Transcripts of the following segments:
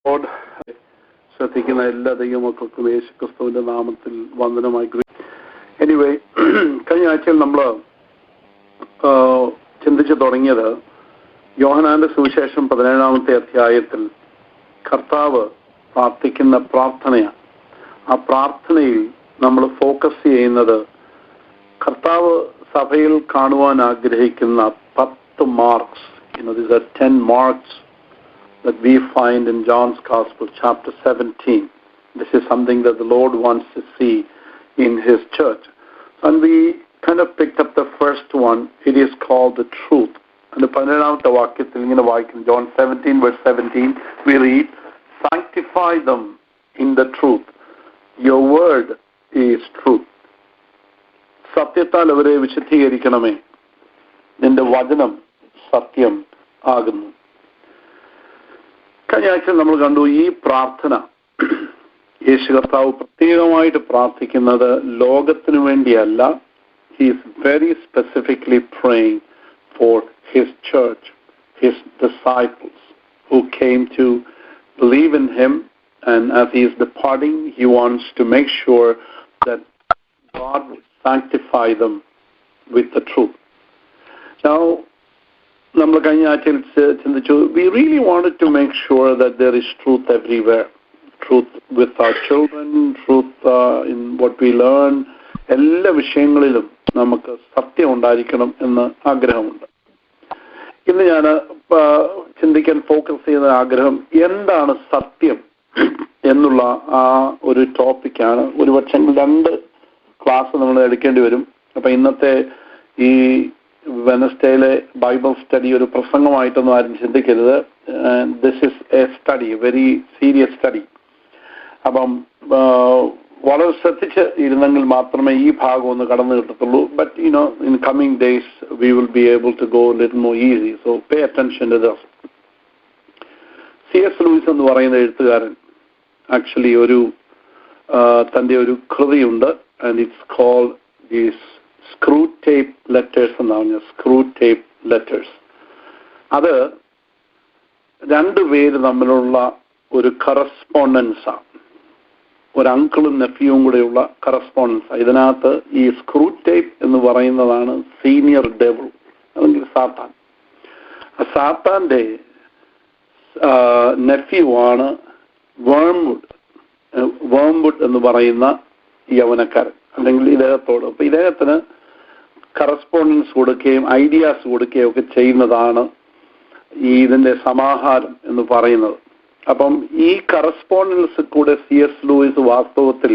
Lord, ശ്രദ്ധിക്കുന്ന എല്ലാ ദൈവമക്കൾക്കും യേശുക്രിസ്തുവിന്റെ നാമത്തിൽ വന്ദനമായി. എനിവേ, കഴിഞ്ഞ ആഴ്ചയിൽ നമ്മൾ ചിന്തിച്ചു തുടങ്ങിയത് യോഹന്നാന്റെ സുവിശേഷം 17-ാമത്തെ അധ്യായത്തിൽ കർത്താവ് പ്രാർത്ഥിക്കുന്ന പ്രാർത്ഥനയാണ്. ആ പ്രാർത്ഥനയിൽ നമ്മൾ ഫോക്കസ് ചെയ്യുന്നത് കർത്താവ് സഭയിൽ കാണുവാൻ ആഗ്രഹിക്കുന്ന 10 marks. These are 10 marks that we find in John's Gospel, chapter 17. This is something that the Lord wants to see in His church. And we kind of picked up the first one. It is called the truth. And the 17th വാക്യത്തിൽ ഇങ്ങനെ വായിക്കും. John 17, verse 17, we read, "Sanctify them in the truth. Your word is truth." സത്യത്താൽ അവരെ വിശുദ്ധീകരിക്കണമേ, നിന്റെ വചനം സത്യം ആകുന്നു. കഴിഞ്ഞ ആഴ്ച നമ്മൾ കണ്ടു ഈ പ്രാർത്ഥന യേശു കർത്താവ് പ്രത്യേകമായിട്ട് പ്രാർത്ഥിക്കുന്നത് ലോകത്തിനു വേണ്ടിയല്ല. He is very specifically praying for his church, his disciples who came to believe in him, and as he is departing, he wants to make sure that God will sanctify them with the truth. Now, നമ്മൾ കഴിഞ്ഞ ആഴ്ചയിൽ ചിന്തിച്ചു, we really wanted to make sure that there is truth everywhere. Truth with our children, truth in what we learn. എല്ലാ വിഷയങ്ങളിലും നമുക്ക് സത്യം ഉണ്ടായിരിക്കണം എന്ന് ആഗ്രഹമുണ്ട്. ഇന്ന് ഞാൻ ചിന്തിക്കാൻ ഫോക്കസ് ചെയ്യുന്ന ആഗ്രഹം എന്താണ് സത്യം എന്നുള്ള ആ ഒരു ടോപ്പിക്കാണ്. ഒരുപക്ഷെ 2 ക്ലാസ് നമ്മൾ എടുക്കേണ്ടി വരും. അപ്പൊ ഇന്നത്തെ ഈ വെനസ്ഡേയിലെ ബൈബിൾ സ്റ്റഡി ഒരു പ്രസംഗമായിട്ടൊന്നും ആരും ചിന്തിക്കരുത്. This is A study, very serious study. അപ്പം വളരെ ശ്രദ്ധിച്ച് ഇരുന്നെങ്കിൽ മാത്രമേ ഈ ഭാഗം ഒന്ന് കടന്നു കിട്ടത്തുള്ളൂ. But in coming days we will be able to go little more easy. So pay attention to this. C.S. Lewis എന്ന് പറയുന്ന എഴുത്തുകാരൻ ആക്ച്വലി തന്റെ ഒരു കൃതിയുണ്ട്. And it's called these Screwtape Letters എന്നാണ്. Screwtape Letters. അത് 2 പേര് തമ്മിലുള്ള ഒരു കറസ്പോണ്ടൻസാണ്. ഒരു അങ്കിളും നെഫ്യൂവും കൂടെയുള്ള കറസ്പോണ്ടൻസ്. ഇതിനകത്ത് ഈ സ്ക്രൂ ടേപ്പ് എന്ന് പറയുന്നതാണ് സീനിയർ ഡെവിൾ, അല്ലെങ്കിൽ സാത്താൻ. സാത്താന്റെ നെഫ്യൂ ആണ് വേംവുഡ് എന്ന് പറയുന്ന യൗവനക്കാരൻ, അല്ലെങ്കിൽ ഇദ്ദേഹത്തോട്. അപ്പൊ ഇദ്ദേഹത്തിന് കറസ്പോണ്ടൻസ് കൊടുക്കുകയും ഐഡിയാസ് കൊടുക്കുകയും ഒക്കെ ചെയ്യുന്നതാണ് ഇതിന്റെ സമാഹാരം എന്ന് പറയുന്നത്. അപ്പം ഈ കറസ്പോണ്ടൻസ് കൂടെ C.S. ലൂയിസ് വാസ്തവത്തിൽ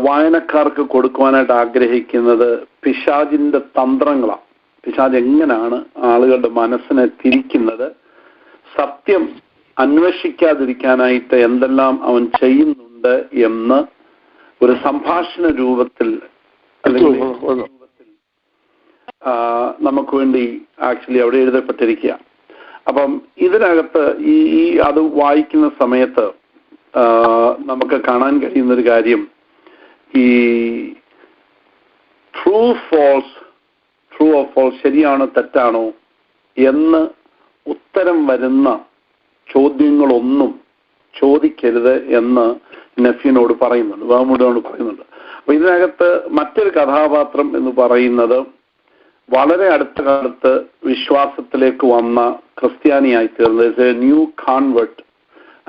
വായനക്കാർക്ക് കൊടുക്കുവാനായിട്ട് ആഗ്രഹിക്കുന്നത് പിശാചിന്റെ തന്ത്രങ്ങളാണ്. പിശാച് എങ്ങനെയാണ് ആളുകളുടെ മനസ്സിനെ തിരിക്കുന്നത്, സത്യം അന്വേഷിക്കാതിരിക്കാനായിട്ട് എന്തെല്ലാം അവൻ ചെയ്യുന്നുണ്ട് എന്ന് ഒരു സംഭാഷണ രൂപത്തിൽ അല്ലെങ്കിൽ നമുക്ക് വേണ്ടി ആക്ച്വലി അവിടെ എഴുതപ്പെട്ടിരിക്കുക. അപ്പം ഇതിനകത്ത് അത് വായിക്കുന്ന സമയത്ത് നമുക്ക് കാണാൻ കഴിയുന്നൊരു കാര്യം, ഈ ട്രൂ ഓർ ഫോൾസ്, ശരിയാണോ തെറ്റാണോ എന്ന് ഉത്തരം വരുന്ന ചോദ്യങ്ങളൊന്നും ചോദിക്കരുത് എന്ന് നെഫ്യൂനോട് പറയുന്നുണ്ട്, വേമുഡിനോട് പറയുന്നുണ്ട്. അപ്പൊ ഇതിനകത്ത് മറ്റൊരു കഥാപാത്രം എന്ന് പറയുന്നത് വളരെ അടുത്ത കാലത്ത് വിശ്വാസത്തിലേക്ക് വന്ന ക്രിസ്ത്യാനിയായി തീർന്നത്, a new convert,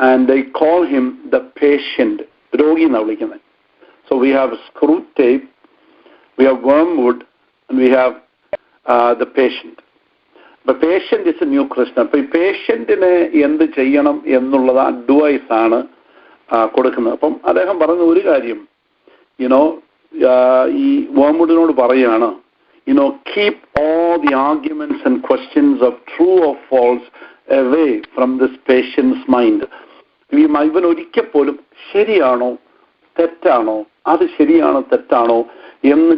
and they call him the patient, രോഗി എന്നാണ് വിളിക്കുന്നത്. So we have Screwtape, we have Wormwood, and we have the patient. അപ്പൊ patient is a new Christian. അപ്പൊ ഈ പേഷ്യന്റിനെ എന്ത് ചെയ്യണം എന്നുള്ളത് അഡ്വൈസ് ആണ് കൊടുക്കുന്നത്. അപ്പം അദ്ദേഹം പറഞ്ഞ ഒരു കാര്യം, ഈ വേംവുഡിനോട് പറയാണ്, keep all the arguments and questions of true or false away from this patient's mind. ഇവൻ ഒരിക്കൽ പോലും ശരിയാണോ തെറ്റാണോ, അത് ശരിയാണോ തെറ്റാണോ എന്ന്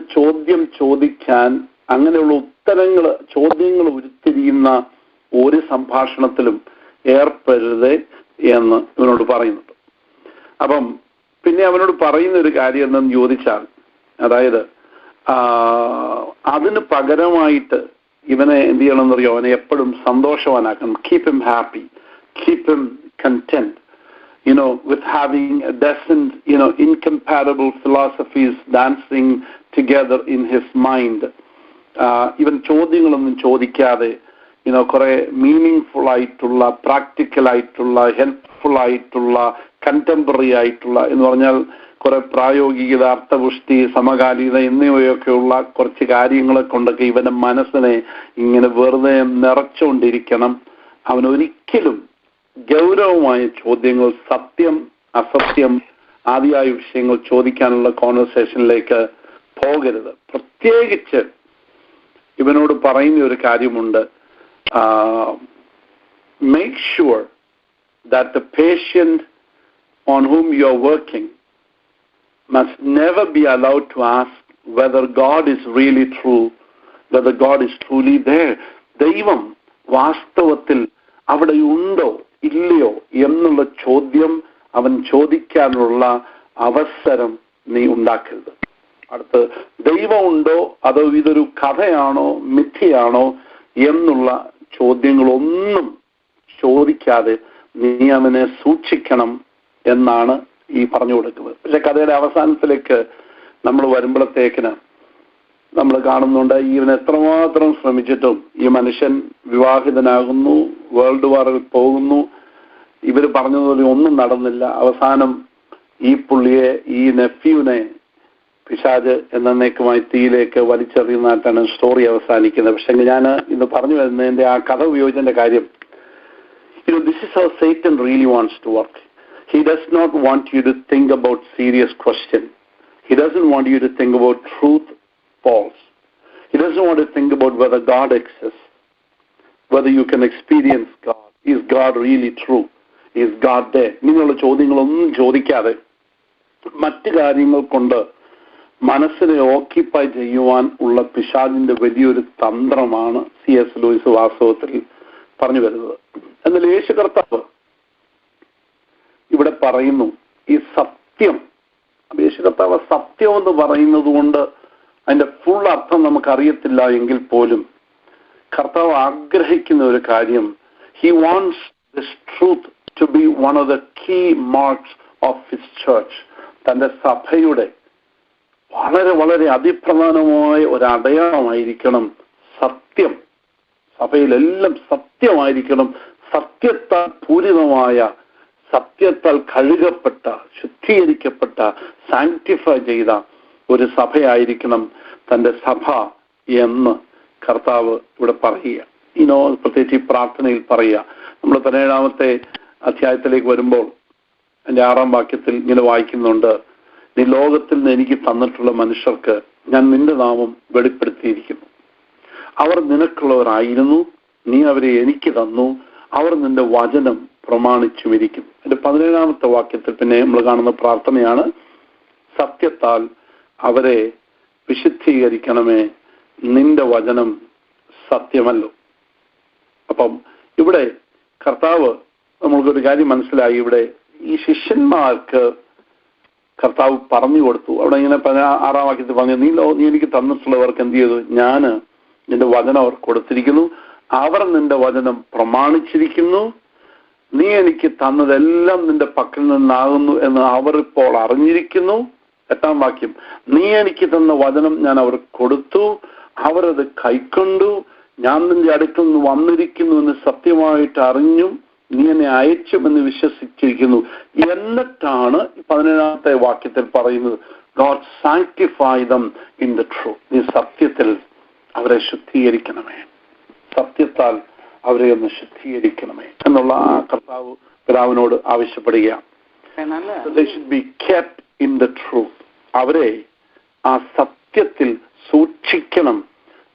ചോദിക്കാൻ, അങ്ങനെയുള്ള ചോദ്യങ്ങൾ ഉരുത്തിരിയുന്ന ഒരു സംഭാഷണത്തിലും ഏർപ്പെടരുത് എന്ന് ഇവനോട് പറയുന്നുണ്ട്. അപ്പം പിന്നെ അവനോട് പറയുന്ന ഒരു കാര്യം എന്തെന്ന് ചോദിച്ചാൽ, അതായത് അതിന് പകരമായിട്ട് ഇവനെ എന്ത് ചെയ്യണമെന്നറിയോ, അവനെ എപ്പോഴും സന്തോഷവാനാക്കണം. Keep him happy, keep him content, with having a dozen, incompatible philosophies dancing together in his mind. Even ചോദ്യങ്ങളൊന്നും ചോദിക്കാതെ, കുറെ മീനിങ്ഫുൾ ആയിട്ടുള്ള, പ്രാക്ടിക്കൽ ആയിട്ടുള്ള, ഹെൽപ്ഫുൾ ആയിട്ടുള്ള, കണ്ടംപററി ആയിട്ടുള്ള എന്ന് പറഞ്ഞാൽ കുറെ പ്രായോഗികത, അർത്ഥപുഷ്ടി, സമകാലികത എന്നിവയൊക്കെയുള്ള കുറച്ച് കാര്യങ്ങളെ കൊണ്ടൊക്കെ ഇവന്റെ മനസ്സിനെ ഇങ്ങനെ വെറുതെ നിറച്ചുകൊണ്ടിരിക്കണം. അവനൊരിക്കലും ഗൗരവമായ ചോദ്യങ്ങൾ, സത്യം അസത്യം ആദിയായ വിഷയങ്ങൾ ചോദിക്കാനുള്ള കോൺവെർസേഷനിലേക്ക് പോകരുത്. പ്രത്യേകിച്ച് ഇവനോട് പറയുന്ന ഒരു കാര്യമുണ്ട്, make sure that the patient on whom you are working must never be allowed to ask whether God is really true, whether God is truly there. ദൈവം വാസ്തവത്തിൽ അവിടെ ഉണ്ടോ ഇല്ലയോ എന്നുള്ള ചോദ്യം അവൻ ചോദിക്കാനുള്ള അവസരം നീ ഉണ്ടാക്കരുത്. അടുത്ത്, ദൈവം ഉണ്ടോ അതോ ഇതൊരു കഥയാണോ മിഥ്യയാണോ എന്നുള്ള ചോദ്യങ്ങളൊന്നും ചോദിക്കാതെ നീ അവനെ സൂക്ഷിക്കണം എന്നാണ് ഈ പറഞ്ഞു കൊടുക്കുന്നത്. പക്ഷെ കഥയുടെ അവസാനത്തിലേക്ക് നമ്മൾ വരുമ്പോഴത്തേക്കിന് നമ്മൾ കാണുന്നുണ്ട്, ഇവൻ എത്രമാത്രം ശ്രമിച്ചിട്ടും ഈ മനുഷ്യൻ വിവാഹിതനാകുന്നു, വേൾഡ് വാറിൽ പോകുന്നു, ഇവർ പറഞ്ഞതുപോലെ ഒന്നും നടന്നില്ല. അവസാനം ഈ പുള്ളിയെ, ഈ നെഫ്യൂനെ പിശാച് എന്നേക്കുമായി തീയിലേക്ക് വലിച്ചെറിയുന്നതായിട്ടാണ് സ്റ്റോറി അവസാനിക്കുന്നത്. പക്ഷെ ഞാൻ ഇന്ന് പറഞ്ഞു വരുന്നതിന്റെ ആ കഥ ഉപയോഗിച്ചതിന്റെ കാര്യം, this is how Satan really wants to work. He does not want you to think about serious question. He doesn't want you to think about truth, false. He doesn't want to think about whether God exists, whether you can experience God. Is God really true? Is God there? ഇങ്ങനെയുള്ള ചോദ്യങ്ങളൊന്നും ചോദിക്കാതെ മറ്റു കാര്യങ്ങൾ കൊണ്ട് മനസ്സിനെ occupy ചെയ്യുവാൻ ഉള്ള പിശാചിന്റെ വലിയൊരു തന്ത്രമാണ് C.S. ലൂയിസ് വാസ്തവത്തിൽ പറഞ്ഞു വരുന്നത്. എന്നാൽ യേശു കർത്താവ് ഇവിടെ പറയുന്നു ഈ സത്യം. യേശു കർത്താവ് സത്യം എന്ന് പറയുന്നത് കൊണ്ട് അതിന്റെ ഫുൾ അർത്ഥം നമുക്കറിയത്തില്ല എങ്കിൽ പോലും കർത്താവ് ആഗ്രഹിക്കുന്ന ഒരു കാര്യം, he wants this truth to be one of the key marks of his church. തന്റെ സഭയുടെ വളരെ വളരെ അതിപ്രധാനമായ ഒരു അടയാളമായിരിക്കണം സത്യം. സഭയിലെല്ലാം സത്യമായിരിക്കണം. സത്യത്താൽ പൂരിതമായ, സത്യത്താൽ കഴുകപ്പെട്ട, ശുദ്ധീകരിക്കപ്പെട്ട, സാങ്ക്ടിഫൈ ചെയ്ത ഒരു സഭയായിരിക്കണം തന്റെ സഭ എന്ന് കർത്താവ് ഇവിടെ പറയുക. പ്രത്യേകിച്ച് ഈ പ്രാർത്ഥനയിൽ പറയുക. നമ്മൾ 17-ാമത്തെ അധ്യായത്തിലേക്ക് വരുമ്പോൾ അതിന്റെ 6-ാം വാക്യത്തിൽ ഇങ്ങനെ വായിക്കുന്നുണ്ട്, നീ ലോകത്തിൽ നിന്ന് എനിക്ക് തന്നിട്ടുള്ള മനുഷ്യർക്ക് ഞാൻ നിന്റെ നാമം വെളിപ്പെടുത്തിയിരിക്കുന്നു. അവർ നിനക്കുള്ളവരായിരുന്നു, നീ അവരെ എനിക്ക് തന്നു, അവർ നിന്റെ വചനം പ്രമാണിച്ചുമിരിക്കും. അതിന്റെ 17-ാമത്തെ വാക്യത്തിൽ പിന്നെ നമ്മൾ കാണുന്ന പ്രാർത്ഥനയാണ്, സത്യത്താൽ അവരെ വിശുദ്ധീകരിക്കണമേ, നിന്റെ വചനം സത്യമല്ലോ. അപ്പം ഇവിടെ കർത്താവ്, നമ്മൾക്കൊരു കാര്യം മനസ്സിലായി, ഇവിടെ ഈ ശിഷ്യന്മാർക്ക് കർത്താവ് പറഞ്ഞു കൊടുത്തു. അവിടെ ഇങ്ങനെ 16-ാം വാക്യത്തിൽ പറഞ്ഞു, നീ എനിക്ക് തന്നിട്ടുള്ളവർക്ക് എന്ത് ചെയ്തു? ഞാൻ നിന്റെ വചനം അവർ കൊടുത്തിരിക്കുന്നു, അവർ നിന്റെ വചനം പ്രമാണിച്ചിരിക്കുന്നു, നീ എനിക്ക് തന്നതെല്ലാം നിന്റെ പക്കൽ നിന്നാകുന്നു എന്ന് അവർ ഇപ്പോൾ അറിഞ്ഞിരിക്കുന്നു. 8-ാം വാക്യം, നീ എനിക്ക് തന്ന വചനം ഞാൻ അവർക്ക് കൊടുത്തു, അവരത് കൈക്കൊണ്ടു, ഞാൻ നിന്റെ അടുക്കൽ നിന്ന് വന്നിരിക്കുന്നു എന്ന് സത്യമായിട്ട് അറിഞ്ഞു, നീ എന്നെ അയച്ചുമെന്ന് വിശ്വസിച്ചിരിക്കുന്നു. എന്നിട്ടാണ് 17-ാമത്തെ വാക്യത്തിൽ പറയുന്നത്, God sanctify them in the truth. നീ സത്യത്തിൽ അവരെ ശുദ്ധീകരിക്കണമേ, സത്യത്താൽ അവരെ ഒന്ന് ശുദ്ധീകരിക്കണമേ എന്നുള്ള ആ കർത്താവ് പിതാവിനോട് ആവശ്യപ്പെടുകയാണ്. So they should be kept in the truth. അവരെ ആ സത്യത്തിൽ സൂക്ഷിക്കണം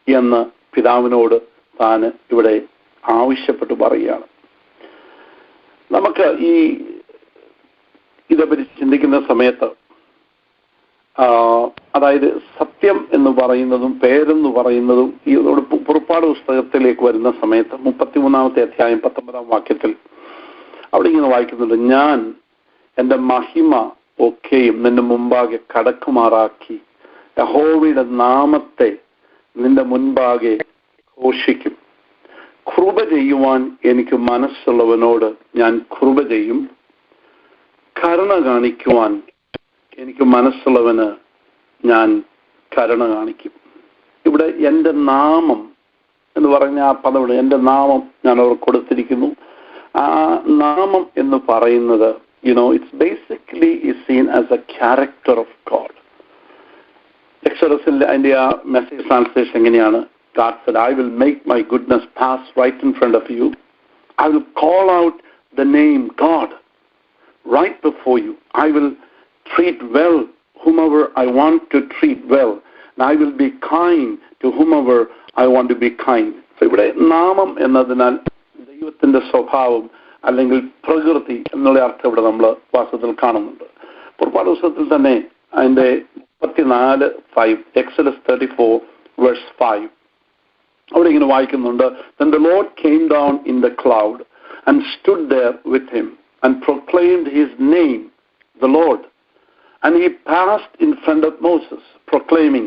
എന്ന് പിതാവിനോട് താൻ ഇവിടെ ആവശ്യപ്പെട്ടു പറയുകയാണ്. നമുക്ക് ഇതേപ്പറ്റി ചിന്തിക്കുന്ന സമയത്ത്, അതായത് സത്യം എന്ന് പറയുന്നതും പേരെന്ന് പറയുന്നതും ഈ പുറപ്പാട് പുസ്തകത്തിലേക്ക് വരുന്ന സമയത്ത് 33-ാമത്തെ അധ്യായം 19-ാം വാക്യത്തിൽ അവിടെ ഇങ്ങനെ വായിക്കുന്നുണ്ട്, ഞാൻ എൻ്റെ മഹിമ ഒക്കെയും നിന്റെ മുമ്പാകെ കടക്കുമാറാക്കി യഹോവയുടെ നാമത്തെ നിന്റെ മുൻപാകെ ഘോഷിക്കും. കൃപ ചെയ്യുവാൻ എനിക്ക് മനസ്സുള്ളവനോട് ഞാൻ കൃപ ചെയ്യും, കരുണ കാണിക്കുവാൻ എനിക്ക് മനസ്സുള്ളവന് ഞാൻ കരുണ കാണിക്കും. ഇവിടെ എൻ്റെ നാമം എന്ന് പറഞ്ഞ ആ പദം, എൻ്റെ നാമം ഞാൻ അവർ കൊടുത്തിരിക്കുന്നു. ആ നാമം എന്ന് പറയുന്നത് it's basically is seen as a character of God. എക്സോഡസിൽ അതിൻ്റെ ആ മെസ്സേജ് ട്രാൻസ്ലേഷൻ എങ്ങനെയാണ്? God said, I will make my goodness pass right in front of you. I will call out the name God right before you. I will treat well whomever I want to treat well. And I will be kind to whomever I want to be kind. So ഇവിടെ നാമം എന്നതിനാൽ ദൈവത്തിന്റെ സ്വഭാവം അല്ലെങ്കിൽ പ്രകൃതി എന്നുള്ള അർത്ഥം ഇവിടെ നമ്മൾ വാസ്തവത്തിൽ കാണുന്നുണ്ട്. പുറപ്പാട് പുസ്തകത്തിൽ തന്നെ അതിന്റെ 34:5 Exodus 34:5 അവിടെ ഇങ്ങനെ വായിക്കുന്നുണ്ട്. Then the Lord came down in the cloud and stood there with him and proclaimed his name, the Lord. And he passed in front of Moses, proclaiming,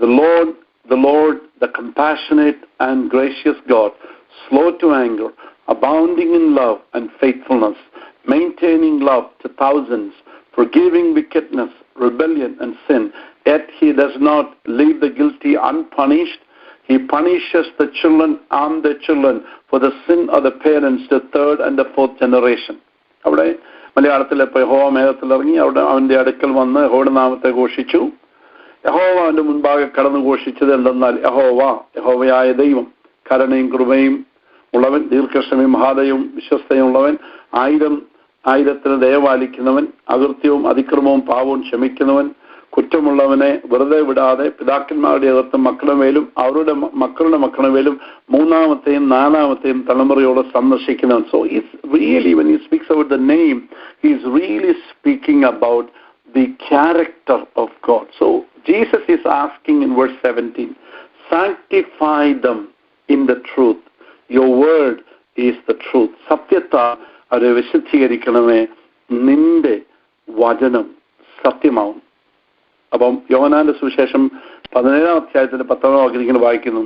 the Lord, the compassionate and gracious God, slow to anger, abounding in love and faithfulness, maintaining love to thousands, forgiving wickedness, rebellion, and sin. Yet he does not leave the guilty unpunished. He punishes the children and the children for the sin of the parents, the third and the fourth generation. അവിടെ മലയാളത്തിൽ യഹോവ മേഘത്തിൽ ഇറങ്ങി അവിടെ അവന്റെ അടുക്കൽ വന്ന് യഹോവയുടെ നാമത്തെ ഘോഷിച്ചു. യഹോവ അവന്റെ മുൻപാകെ കടന്നു ഘോഷിച്ചത് എന്തെന്നാൽ, യഹോവയായ ദൈവം കരുണയും കൃപയും ഉള്ളവൻ, ദീർഘക്ഷമയും മഹാദയവും വിശ്വസ്തയും ഉള്ളവൻ, ആയിരത്തിന് ദയപാലിക്കുന്നവൻ, അകൃത്യവും അതിക്രമവും പാവവും ക്ഷമിക്കുന്നവൻ, കുറ്റമുള്ളവനെ വെറുതെ വിടാതെ പിതാക്കന്മാരുടെ അകത്തും മക്കളുടെ മേലും അവരുടെ മക്കളുടെ മക്കളുടെ മേലും മൂന്നാമത്തെയും നാലാമത്തെയും തലമുറയോട് സന്ദർശിക്കുന്നവൻ. So it's really, when he speaks about the name, he's really speaking about the character of God. So Jesus is asking in verse 17, sanctify them in the truth. Your word is the truth. സത്യത്താൽ അവരെ വിശുദ്ധീകരിക്കണമേ, നിന്റെ വചനം സത്യമാവും. അപ്പം യോഹന്നാന്റെ സുവിശേഷം 17-ാം അധ്യായത്തിന്റെ 10-ാം വാക്യത്തിൽ വായിക്കുന്നു,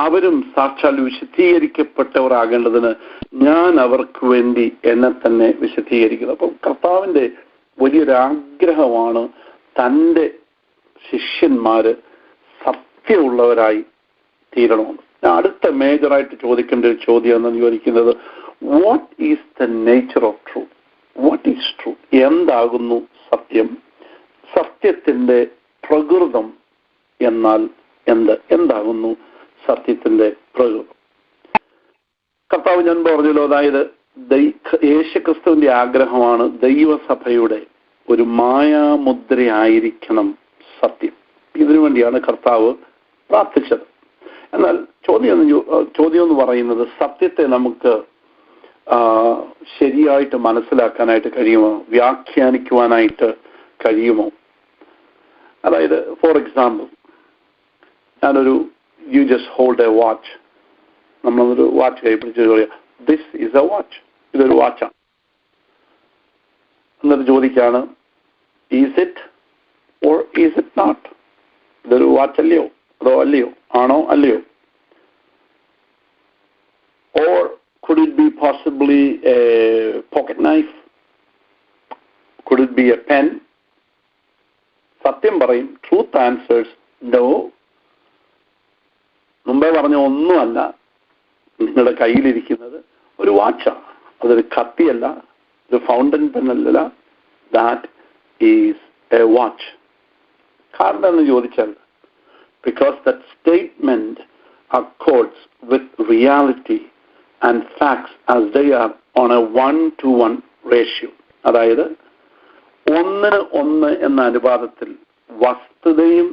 അവരും സാക്ഷാൽ വിശുദ്ധീകരിക്കപ്പെട്ടവർ ആകേണ്ടതിന് ഞാൻ അവർക്ക് വേണ്ടി എന്നെ തന്നെ വിശുദ്ധീകരിക്കുന്നു. അപ്പം കർത്താവിന്റെ വലിയൊരു ആഗ്രഹമാണ് തൻ്റെ ശിഷ്യന്മാര് സത്യമുള്ളവരായി തീരണമെന്ന്. അടുത്ത മേജറായിട്ട് ചോദിക്കേണ്ട ഒരു ചോദ്യം എന്ന് ചോദിക്കുന്നത്, what is the nature of truth? What is truth? എന്താകുന്നു സത്യം? സത്യത്തിന്റെ പ്രകൃതം എന്നാൽ എന്താകുന്നു സത്യത്തിന്റെ പ്രകൃതം? കർത്താവ് ഞാൻ പറഞ്ഞല്ലോ, അതായത് യേശുക്രിസ്തുവിന്റെ ആഗ്രഹമാണ് ദൈവസഭയുടെ ഒരു മായാമുദ്രയായിരിക്കണം സത്യം. ഇതിനു വേണ്ടിയാണ് കർത്താവ് പ്രാർത്ഥിച്ചത്. എന്നാൽ ചോദ്യം എന്ന് പറയുന്നത്, സത്യത്തെ നമുക്ക് ശരിയായിട്ട് മനസ്സിലാക്കാനായിട്ട് കഴിയുമോ? വ്യാഖ്യാനിക്കുവാനായിട്ട് കഴിയുമോ? അതായത് for example, you just hold A watch. നമ്മളൊരു വാച്ച് കൈ പിടിച്ച് പറയാം, ദിസ് ഈസ് എ വാച്ച്, ഇതൊരു വാച്ചാണ്. എന്നിട്ട് ചോദിക്കാണ്, is it or is it not? ഇതൊരു വാച്ച് അല്ലയോ അതോ അല്ലയോ? ആണോ അല്ലയോ? Or could it be possibly a pocket knife? Could it be a pen? സത്യം പറയും, ട്രൂത്ത് ആൻസേഴ്സ് നോ. മുമ്പേ പറഞ്ഞ ഒന്നുമല്ല, നിങ്ങളുടെ കയ്യിലിരിക്കുന്നത് ഒരു വാച്ചാണ്, അതൊരു കത്തിയല്ല, ഒരു ഫൗണ്ടൻ പെന്നല്ല. That is a watch. കാരണം എന്ന് ചോദിച്ചാൽ, because that statement accords with reality and facts as they are on a 1-to-1 ratio. അതായത് 1:1 എന്ന അനുപാതത്തിൽ വസ്തുതയും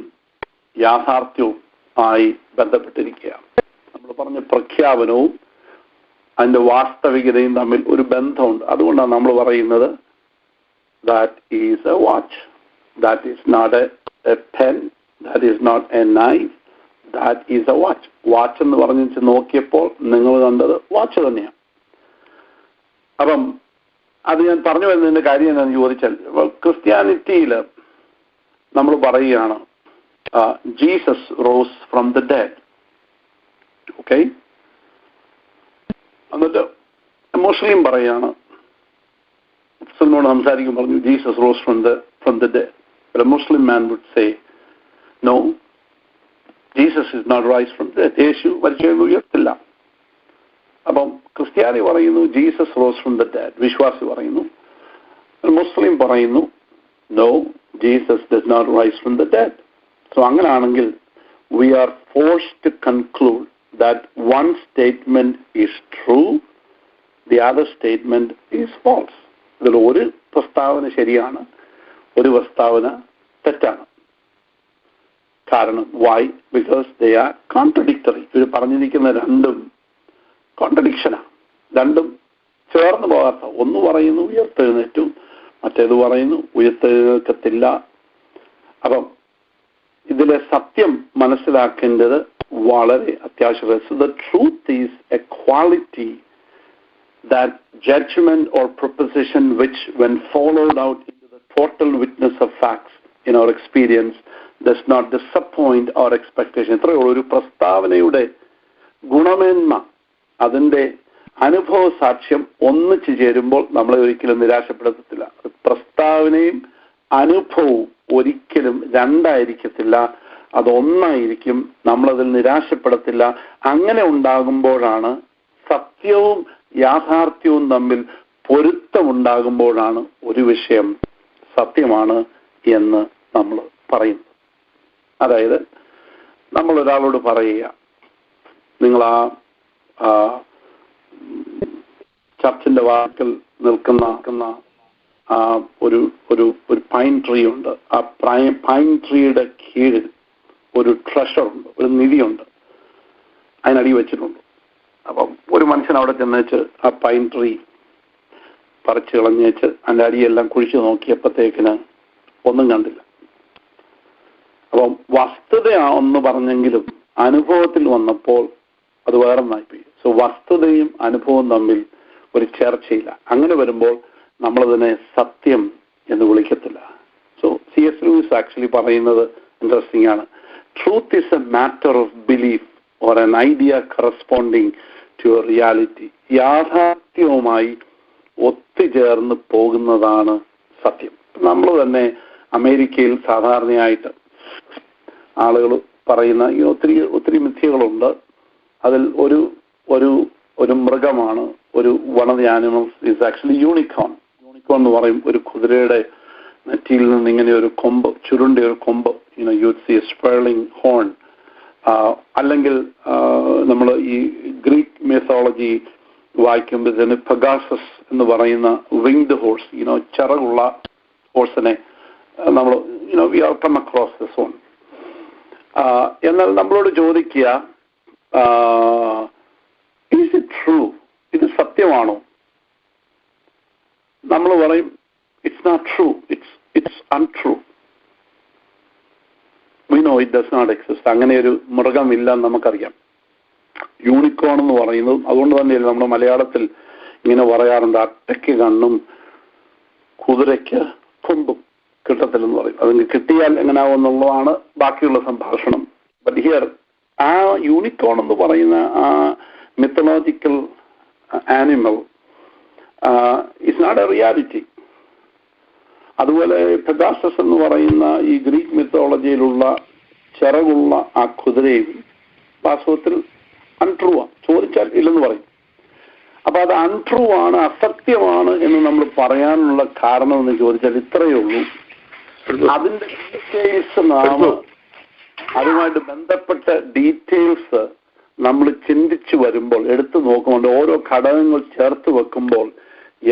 യാഥാർത്ഥ്യവും ആയി ബന്ധപ്പെട്ടിരിക്കുകയാണ്. നമ്മൾ പറഞ്ഞ പ്രഖ്യാപനവും അതിന്റെ വാസ്തവികതയും തമ്മിൽ ഒരു ബന്ധമുണ്ട്. അതുകൊണ്ടാണ് നമ്മൾ പറയുന്നത് that is a watch, that is not a pen, that is not a knife, that is a watch. Watch എന്ന് പറഞ്ഞ് നോക്കിയപ്പോൾ നിങ്ങൾ കണ്ടത് വാച്ച് തന്നെയാണ്. അപ്പം അത് ഞാൻ പറഞ്ഞു വരുന്നതിന്റെ കാര്യം എന്താണെന്ന് ചോദിച്ചാൽ, ക്രിസ്ത്യാനിറ്റിയിൽ നമ്മൾ പറയുകയാണ് Jesus rose from the dead. Okay, എന്നിട്ട് മുസ്ലിം പറയാണ്, മുസ്ലിമിനോട് സംസാരിക്കും, പറഞ്ഞു Jesus rose from the dead. But a Muslim man would say, no, Jesus is not rise from the dead. യേശു മരിച്ചെന്ന് ഉയർത്തില്ല. അപ്പം ക്രിസ്ത്യാനി പറയുന്നു Jesus rose from the dead, വിശ്വാസി പറയുന്നു. മുസ്ലിം പറയുന്നു no, Jesus does not rise from the dead. So അങ്ങനെയാണെങ്കിൽ we are forced to conclude that one statement is true, the other statement is false. ഇതിൽ ഒരു പ്രസ്താവന ശരിയാണ്, ഒരു പ്രസ്താവന തെറ്റാണ്. കാരണം why? Because they are contradictory. ഇവർ പറഞ്ഞിരിക്കുന്ന രണ്ടും കോൺട്രഡിക്ഷനാണ്, രണ്ടും ചേർന്ന് പോകാത്ത. ഒന്ന് പറയുന്നു ഉയർത്തെഴുന്നേറ്റു, മറ്റേത് പറയുന്നു ഉയർത്തെഴുന്നേൽക്കത്തില്ല. അപ്പം ഇതിലെ സത്യം മനസ്സിലാക്കേണ്ടത് വളരെ അത്യാവശ്യമാണ്. So the truth is a quality, that judgment or proposition which, when followed out into the total witness of facts in our experience, does not disappoint our expectation. ഇത്രയുള്ള ഒരു പ്രസ്താവനയുടെ ഗുണമേന്മ, അതിൻ്റെ അനുഭവ സാക്ഷ്യം ഒന്നിച്ചു ചേരുമ്പോൾ നമ്മളെ ഒരിക്കലും നിരാശപ്പെടുത്തത്തില്ല. പ്രസ്താവനയും അനുഭവവും ഒരിക്കലും രണ്ടായിരിക്കത്തില്ല, അതൊന്നായിരിക്കും. നമ്മളതിൽ നിരാശപ്പെടത്തില്ല. അങ്ങനെ ഉണ്ടാകുമ്പോഴാണ് സത്യവും യാഥാർത്ഥ്യവും തമ്മിൽ പൊരുത്തമുണ്ടാകുമ്പോഴാണ് ഒരു വിഷയം സത്യമാണ് എന്ന് നമ്മൾ പറയുന്നത്. അതായത് നമ്മൾ ഒരാളോട് പറയുക, നിങ്ങൾ ആ ചർച്ചിന്റെ വാക്കിൽ നിൽക്കുന്ന ഒരു ഒരു ഒരു പൈൻ ട്രീ ഉണ്ട്. ആ പൈൻ ട്രീയുടെ കീഴിൽ ഒരു ട്രഷർ ഉണ്ട്, ഒരു നിധിയുണ്ട്, അതിനടി വെച്ചിട്ടുണ്ട്. അപ്പം ഒരു മനുഷ്യൻ അവിടെ ചെന്നേച്ച് ആ പൈൻ ട്രീ പറിച്ച് കളഞ്ഞേച്ച് അതിൻ്റെ അടിയെല്ലാം കുഴിച്ചു നോക്കിയപ്പോഴത്തേക്കിന് ഒന്നും കണ്ടില്ല. അപ്പം വസ്തുതയാണെന്ന് പറഞ്ഞെങ്കിലും അനുഭവത്തിൽ വന്നപ്പോൾ അത് വേറൊന്നായിപ്പോയി. സോ വസ്തുതയും അനുഭവവും തമ്മിൽ ഒരു ചേർച്ചയില്ല. അങ്ങനെ വരുമ്പോൾ നമ്മളതിനെ സത്യം എന്ന് വിളിക്കത്തില്ല. So C.S. ലൂയിസ് ആക്ച്വലി പറയുന്നത് ഇൻട്രസ്റ്റിംഗ് ആണ്. Truth is a matter of belief or an idea corresponding to a reality. യാഥാർത്ഥ്യവുമായി ഒത്തുചേർന്ന് പോകുന്നതാണ് സത്യം. നമ്മൾ തന്നെ അമേരിക്കയിൽ സാധാരണയായിട്ട് ആളുകൾ പറയുന്ന ഈ ഒത്തിരി മിഥ്യകളുണ്ട്. അതിൽ ഒരു മൃഗമാണ്, one of the animals is actually unicorn. Unicorn എന്ന് പറയും, ഒരു കുതിരയുടെ നെറ്റിയിൽ നിന്ന് ഇങ്ങനെ ഒരു കൊമ്പ്, ചുരുണ്ട ഒരു കൊമ്പ്, യു സീ സ്പേർലിംഗ് ഹോൺ. അല്ലെങ്കിൽ നമ്മൾ ഈ ഗ്രീക്ക് മിത്തോളജി വായിക്കുമ്പോഴത്തേന് പെഗാസസ് എന്ന് പറയുന്ന വിങ്ഡ് ഹോഴ്സ്, ചിറകുള്ള ഹോഴ്സിനെ നമ്മൾ we are come across this one. എന്നാൽ നമ്മളോട് ചോദിക്കുക, ഈസ് ഇറ്റ് ട്രൂ? ഇത് സത്യമാണോ? നമ്മൾ പറയും it's not true, it's untrue. We know it does not exist. അങ്ങനെ ഒരു മൃഗമില്ലെന്ന് നമുക്കറിയാം. യൂണിക്കോൺ എന്ന് പറയുന്നത് അതുകൊണ്ട് തന്നെയല്ലേ നമ്മുടെ മലയാളത്തിൽ ഇങ്ങനെ പറയാറുണ്ട്, അട്ടയ്ക്ക് കണ്ണും കുതിരയ്ക്ക് കൊമ്പും കിട്ടത്തില്ലെന്ന് പറയും. അതിന് കിട്ടിയാൽ എങ്ങനെയാവുന്നുള്ളതാണ് ബാക്കിയുള്ള സംഭാഷണം. ബട്ട് ഹിയർ ആ യൂണിക്കോൺ എന്ന് പറയുന്ന ആ mythological animal is not a reality. അതുപോലെ പെഗാസസ് എന്ന് പറയുന്ന ഈ ഗ്രീക്ക് മിത്തോളജിയിലുള്ള ചിറകുള്ള ആ കുതിരയും വാസ്തവത്തിൽ അൺട്രൂ ആണ്. ചോദിച്ചാൽ ഇല്ലെന്ന് പറയും. അപ്പൊ അത് അൺട്രൂ ആണ്, അസത്യമാണ് എന്ന് നമ്മൾ പറയാനുള്ള കാരണം എന്ന് ചോദിച്ചാൽ ഇത്രയേ ഉള്ളൂ. അതിന്റെ ഡീറ്റെയിൽസ് അതുമായിട്ട് ബന്ധപ്പെട്ട ഡീറ്റെയിൽസ് നമ്മൾ ചിന്തിച്ചു വരുമ്പോൾ, എടുത്തു നോക്കുമ്പോൾ, ഓരോ ഘടകങ്ങൾ ചേർത്ത് വെക്കുമ്പോൾ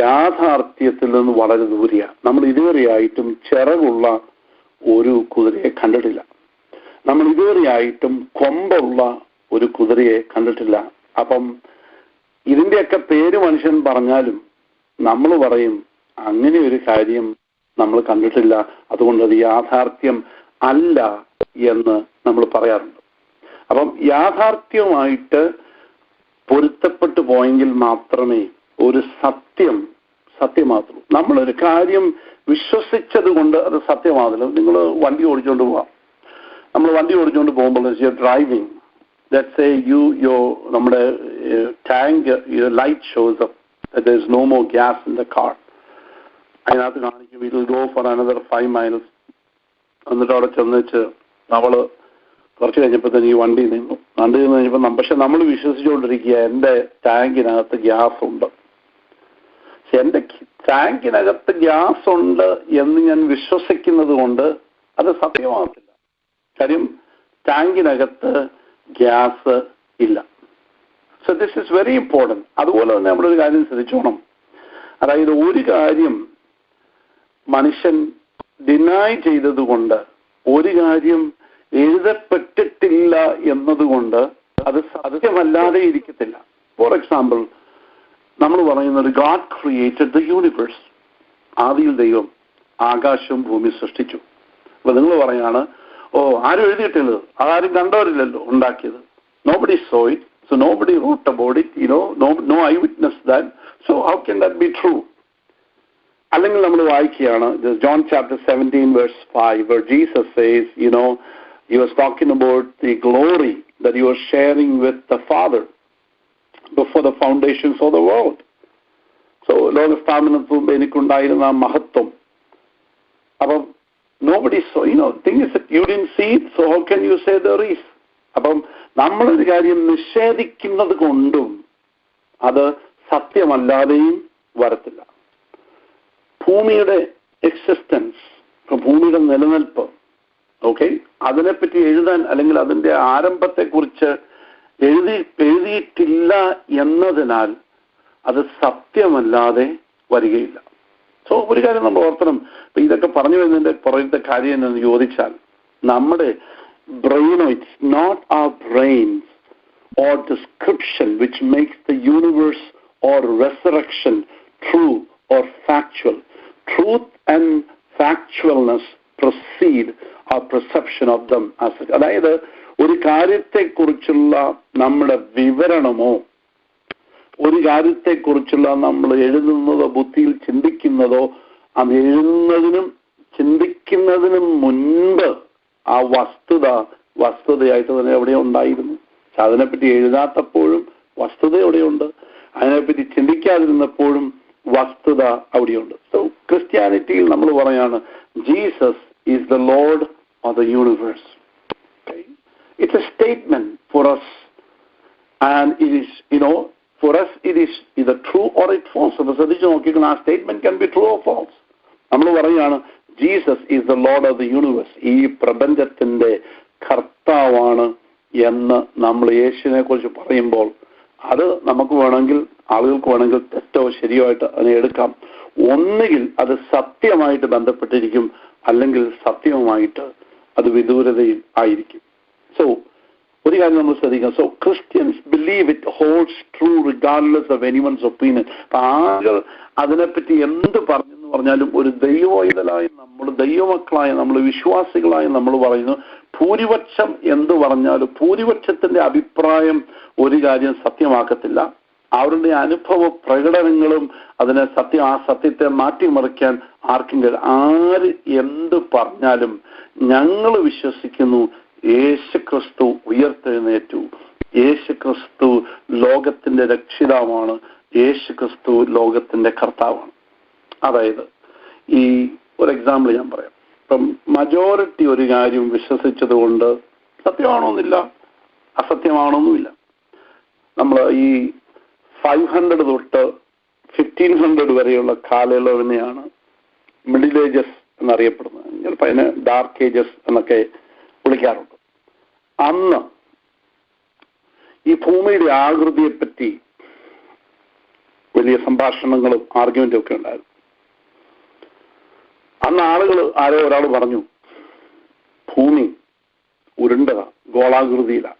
യാഥാർത്ഥ്യത്തിൽ നിന്ന് വളരെ ദൂരെയാണ്. നമ്മൾ ഇതുവരെയായിട്ടും ചിറകുള്ള ഒരു കുതിരയെ കണ്ടിട്ടില്ല. നമ്മൾ ഇതുവരെയായിട്ടും കൊമ്പുള്ള ഒരു കുതിരയെ കണ്ടിട്ടില്ല. അപ്പം ഇതിന്റെയൊക്കെ പേര് മനുഷ്യൻ പറഞ്ഞാലും നമ്മൾ പറയും അങ്ങനെ ഒരു കാര്യം നമ്മൾ കണ്ടിട്ടില്ല, അതുകൊണ്ട് അത് യാഥാർത്ഥ്യം അല്ല എന്ന് നമ്മൾ പറയാറുണ്ട്. അപ്പം യാഥാർത്ഥ്യവുമായിട്ട് പൊരുത്തപ്പെട്ടു പോയെങ്കിൽ മാത്രമേ ഒരു സത്യമാകുള്ളൂ. നമ്മളൊരു കാര്യം വിശ്വസിച്ചത് കൊണ്ട് അത് സത്യമാകില്ല. നിങ്ങൾ വണ്ടി ഓടിച്ചുകൊണ്ട് പോവാം. നമ്മൾ വണ്ടി ഓടിച്ചുകൊണ്ട് പോകുമ്പോൾ ഡ്രൈവിംഗ്, let's say നമ്മുടെ tank, your light shows up that there is no more gas in the car. അതിനകത്ത് കാണിക്കും it will go for another 5 miles. എന്നിട്ട് അവിടെ ചെന്നിച്ച് നമ്മൾ കുറച്ച് കഴിഞ്ഞപ്പോൾ തന്നെ ഈ വണ്ടി നിന്ന് കഴിഞ്ഞപ്പോൾ പക്ഷെ നമ്മൾ വിശ്വസിച്ചുകൊണ്ടിരിക്കുക എൻ്റെ ടാങ്കിനകത്ത് ഗ്യാസ് ഉണ്ട്. പക്ഷെ എൻ്റെ ടാങ്കിനകത്ത് ഗ്യാസ് ഉണ്ട് എന്ന് ഞാൻ വിശ്വസിക്കുന്നത് കൊണ്ട് അത് സത്യമാകത്തില്ല. കാര്യം ടാങ്കിനകത്ത് ഗ്യാസ് ഇല്ല. So this is very important. അതുപോലെ തന്നെ നമ്മളൊരു കാര്യം ശ്രദ്ധിച്ചോണം. അതായത് ഒരു കാര്യം മനുഷ്യൻ ഡിനൈ ചെയ്തതുകൊണ്ട്, ഒരു കാര്യം എഴുതപ്പെട്ടിട്ടില്ല എന്നതുകൊണ്ട് അത് സത്യമല്ലാതെ ഇരിക്കത്തില്ല. ഫോർ എക്സാമ്പിൾ, നമ്മൾ പറയുന്നത് ഗാഡ് ക്രിയേറ്റഡ് ദ യൂണിവേഴ്സ്. ആദിയിൽ ദൈവം ആകാശവും ഭൂമി സൃഷ്ടിച്ചു. അപ്പൊ നിങ്ങൾ പറയാണ്, ആരും എഴുതിയിട്ടില്ല, ആരും കണ്ടവരില്ലല്ലോ ഉണ്ടാക്കിയത്. Nobody so it, so nobody wrote about it, no eyewitness that, so how can that be true? അല്ലെങ്കിൽ നമ്മൾ വായിക്കുകയാണ് John chapter 17 verse 5 where Jesus says, he was talking about the glory that he was sharing with the Father before the foundations of the world. So ലോകസ്ഥാപനത്തിന് മുമ്പ് എനിക്കുണ്ടായിരുന്ന ആ മഹത്വം. അപ്പം nobody saw, thing is that you didn't see it, so how can you say there is? അപ്പം നമ്മളൊരു കാര്യം നിഷേധിക്കുന്നത് കൊണ്ടും അത് സത്യമല്ലാതെയും വരത്തില്ല. ഭൂമിയുടെ എക്സിസ്റ്റൻസ്, ഭൂമിയുടെ നിലനിൽപ്പ്, ഓക്കെ, അതിനെപ്പറ്റി എഴുതാൻ അല്ലെങ്കിൽ അതിൻ്റെ ആരംഭത്തെക്കുറിച്ച് എഴുതിയിട്ടില്ല എന്നതിനാൽ അത് സത്യമല്ലാതെ വരികയില്ല. സോ ഒരു കാര്യം നമ്മൾ ഓർക്കണം. ഇപ്പൊ ഇതൊക്കെ പറഞ്ഞു വരുന്നതിന്റെ പുറത്തെ കാര്യം എന്ന് ചോദിച്ചാൽ, നമ്മുടെ ബ്രെയിനോ, it's not our brains or description which makes the universe or resurrection true or factual. Truth and factualness precede our perception of them as it. അതായത് ഒരു കാര്യത്തെക്കുറിച്ചുള്ള നമ്മുടെ വിവരണമോ, ഒരു കാര്യത്തെക്കുറിച്ചുള്ള നമ്മൾ എഴുതുന്നതോ, ബുദ്ധിയിൽ ചിന്തിക്കുന്നതോ, അത് എഴുതുന്നതിനും ചിന്തിക്കുന്നതിനും മുൻപ് ആ വസ്തുതയായിട്ട് തന്നെ എവിടെ ഉണ്ടായിരുന്നു. അതിനെപ്പറ്റി എഴുതാത്തപ്പോഴും വസ്തുത എവിടെയുണ്ട്, അതിനെപ്പറ്റി ചിന്തിക്കാതിരുന്നപ്പോഴും വസ്തുത അവിടെയുണ്ട്. സോ ക്രിസ്ത്യാനിറ്റിയിൽ നമ്മൾ പറയാണ് Jesus is the lord of the universe. It's a statement for us, and it is, for us it is either true or it false. അപ്പോൾ ശ്രദ്ധിച്ച് നോക്കിക്കണം, ആ statement can be true or false. നമ്മൾ പറയുകയാണ് Jesus is the lord of the universe, ഈ പ്രപഞ്ചത്തിന്റെ കർത്താവാണ് എന്ന് നമ്മൾ യേശുവിനെ കുറിച്ച് പറയുമ്പോൾ അത് നമുക്ക് വേണമെങ്കിൽ, ആളുകൾക്ക് വേണമെങ്കിൽ തെറ്റോ ശരിയോ ആയിട്ട് അതിനെ എടുക്കാം. ഒന്നുകിൽ അത് സത്യമായിട്ട് ബന്ധപ്പെട്ടിരിക്കും, അല്ലെങ്കിൽ സത്യവുമായിട്ട് അത് വിദൂരതയിൽ ആയിരിക്കും. സോ ഒരു കാര്യം നമ്മൾ ശ്രദ്ധിക്കാം. So Christians believe it holds true regardless of anyone's opinion. അപ്പൊ ആളുകൾ അതിനെപ്പറ്റി എന്ത് പറഞ്ഞെന്ന് പറഞ്ഞാലും ഒരു ദൈവോയിതലായി നമ്മൾ, ദൈവമക്കളായ നമ്മൾ, വിശ്വാസികളായി നമ്മൾ പറയുന്നു, ഭൂരിപക്ഷം എന്ത് പറഞ്ഞാലും ഭൂരിപക്ഷത്തിന്റെ അഭിപ്രായം ഒരു കാര്യം സത്യമാക്കത്തില്ല. അവരുടെ അനുഭവ പ്രകടനങ്ങളും അതിനെ ആ സത്യത്തെ മാറ്റിമറിക്കാൻ ആർക്കും കഴിയും. ആര് എന്ത് പറഞ്ഞാലും ഞങ്ങൾ വിശ്വസിക്കുന്നു യേശുക്രിസ്തു ഉയർത്തെഴുന്നേറ്റു, യേശുക്രിസ്തു ലോകത്തിന്റെ രക്ഷിതാവാണ്, യേശുക്രിസ്തു ലോകത്തിന്റെ കർത്താവാണ്. അതായത് ഈ ഒരു എക്സാമ്പിൾ ഞാൻ പറയാം. ഇപ്പം മജോറിറ്റി ഒരു കാര്യം വിശ്വസിച്ചത് കൊണ്ട് സത്യമാണോന്നില്ല, അസത്യമാണോന്നുമില്ല. നമ്മൾ ഈ 500 തൊട്ട് 1500 വരെയുള്ള കാലയളവിനെയാണ് മിഡിൽ ഏജസ് എന്നറിയപ്പെടുന്നത്. ചിലപ്പോൾ അതിനെ ഡാർക്ക് ഏജസ് എന്നൊക്കെ വിളിക്കാറുണ്ട്. അന്ന് ഈ ഭൂമിയുടെ ആകൃതിയെപ്പറ്റി വലിയ സംഭാഷണങ്ങളും ആർഗ്യുമെന്റും ഒക്കെ ഉണ്ടായിരുന്നു. അന്ന് ഒരാൾ പറഞ്ഞു ഭൂമി ഉരുണ്ടതാ, ഗോളാകൃതിയിലാണ്.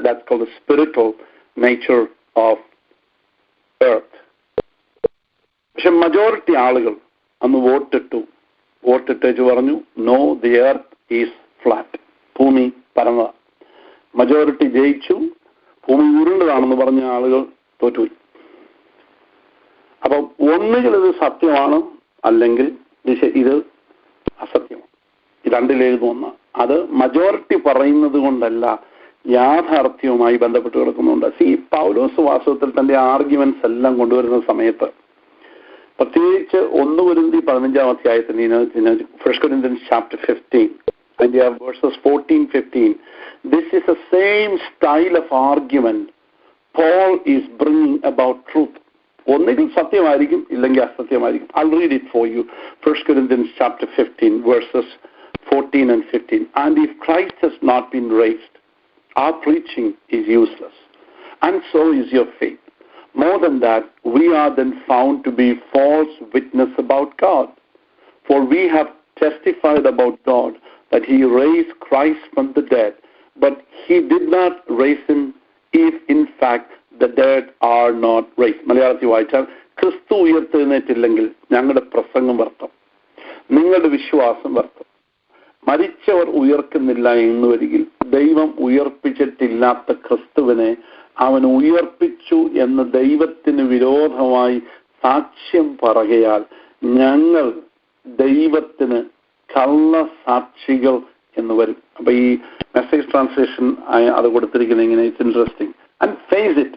That's called the spiritual nature of earth. പക്ഷെ മജോറിറ്റി ആളുകൾ അന്ന് വോട്ടിട്ടേച്ച് പറഞ്ഞു no, the earth is flat, ഭൂമി പരന്നതാ. മജോറിറ്റി ജയിച്ചു, ഭൂമി ഉരുണ്ടതാണെന്ന് പറഞ്ഞ ആളുകൾ തോറ്റുപോയി. അപ്പം ഒന്നുകിൽ ഇത് സത്യമാണ്, അല്ലെങ്കിൽ ഇത് അസത്യമാണ്. രണ്ടിലെഴുതുന്ന അത് മജോറിറ്റി പറയുന്നത് കൊണ്ടല്ല, യാഥാർത്ഥ്യവുമായി ബന്ധപ്പെട്ട് കിടക്കുന്നുണ്ട്. പൗലോസ് വാസ്തവത്തിൽ തന്റെ ആർഗ്യുമെന്റ്സ് എല്ലാം കൊണ്ടുവരുന്ന സമയത്ത്, പ്രത്യേകിച്ച് 1 കൊരിന്ത്യർ 15 അധ്യായത്തിന് 1 Corinthians chapter 15 and you have verses 14-15, this is the same style of argument Paul is bringing about truth. ഒന്നുകിൽ സത്യമായിരിക്കും, ഇല്ലെങ്കിൽ അസത്യമായിരിക്കും. I'll read it for you. 1 Corinthians chapter 15 verses 14 and 15. And if Christ has not been raised, our preaching is useless, and so is your faith. More than that, we are then found to be false witness about God. For we have testified about God that he raised Christ from the dead, but he did not raise him if in fact the dead are not raised. മലയാളത്തിൽ വായിച്ചാൽ, ക്രിസ്തു ഉയർത്തെഴുന്നേറ്റില്ലെങ്കിൽ ഞങ്ങളുടെ പ്രസംഗം വ്യർത്ഥം, നിങ്ങളുടെ വിശ്വാസം വ്യർത്ഥം. മരിച്ചവർ ഉയർക്കുന്നില്ല എന്ന് വരികിൽ ദൈവം ഉയർപ്പിച്ചിട്ടില്ലാത്ത ക്രിസ്തുവിനെ അവൻ ഉയർപ്പിച്ചു എന്ന് ദൈവത്തിന് വിരോധമായി സാക്ഷ്യം പറയുകയാൽ ഞങ്ങൾ ദൈവത്തിന് കള്ളസാക്ഷികൾ എന്ന് വരും. അപ്പൊ ഈ മെസ്സേജ് ട്രാൻസ്ലേഷൻ അത് കൊടുത്തിരിക്കുന്നത് ഇങ്ങനെ, it's interesting. And face it,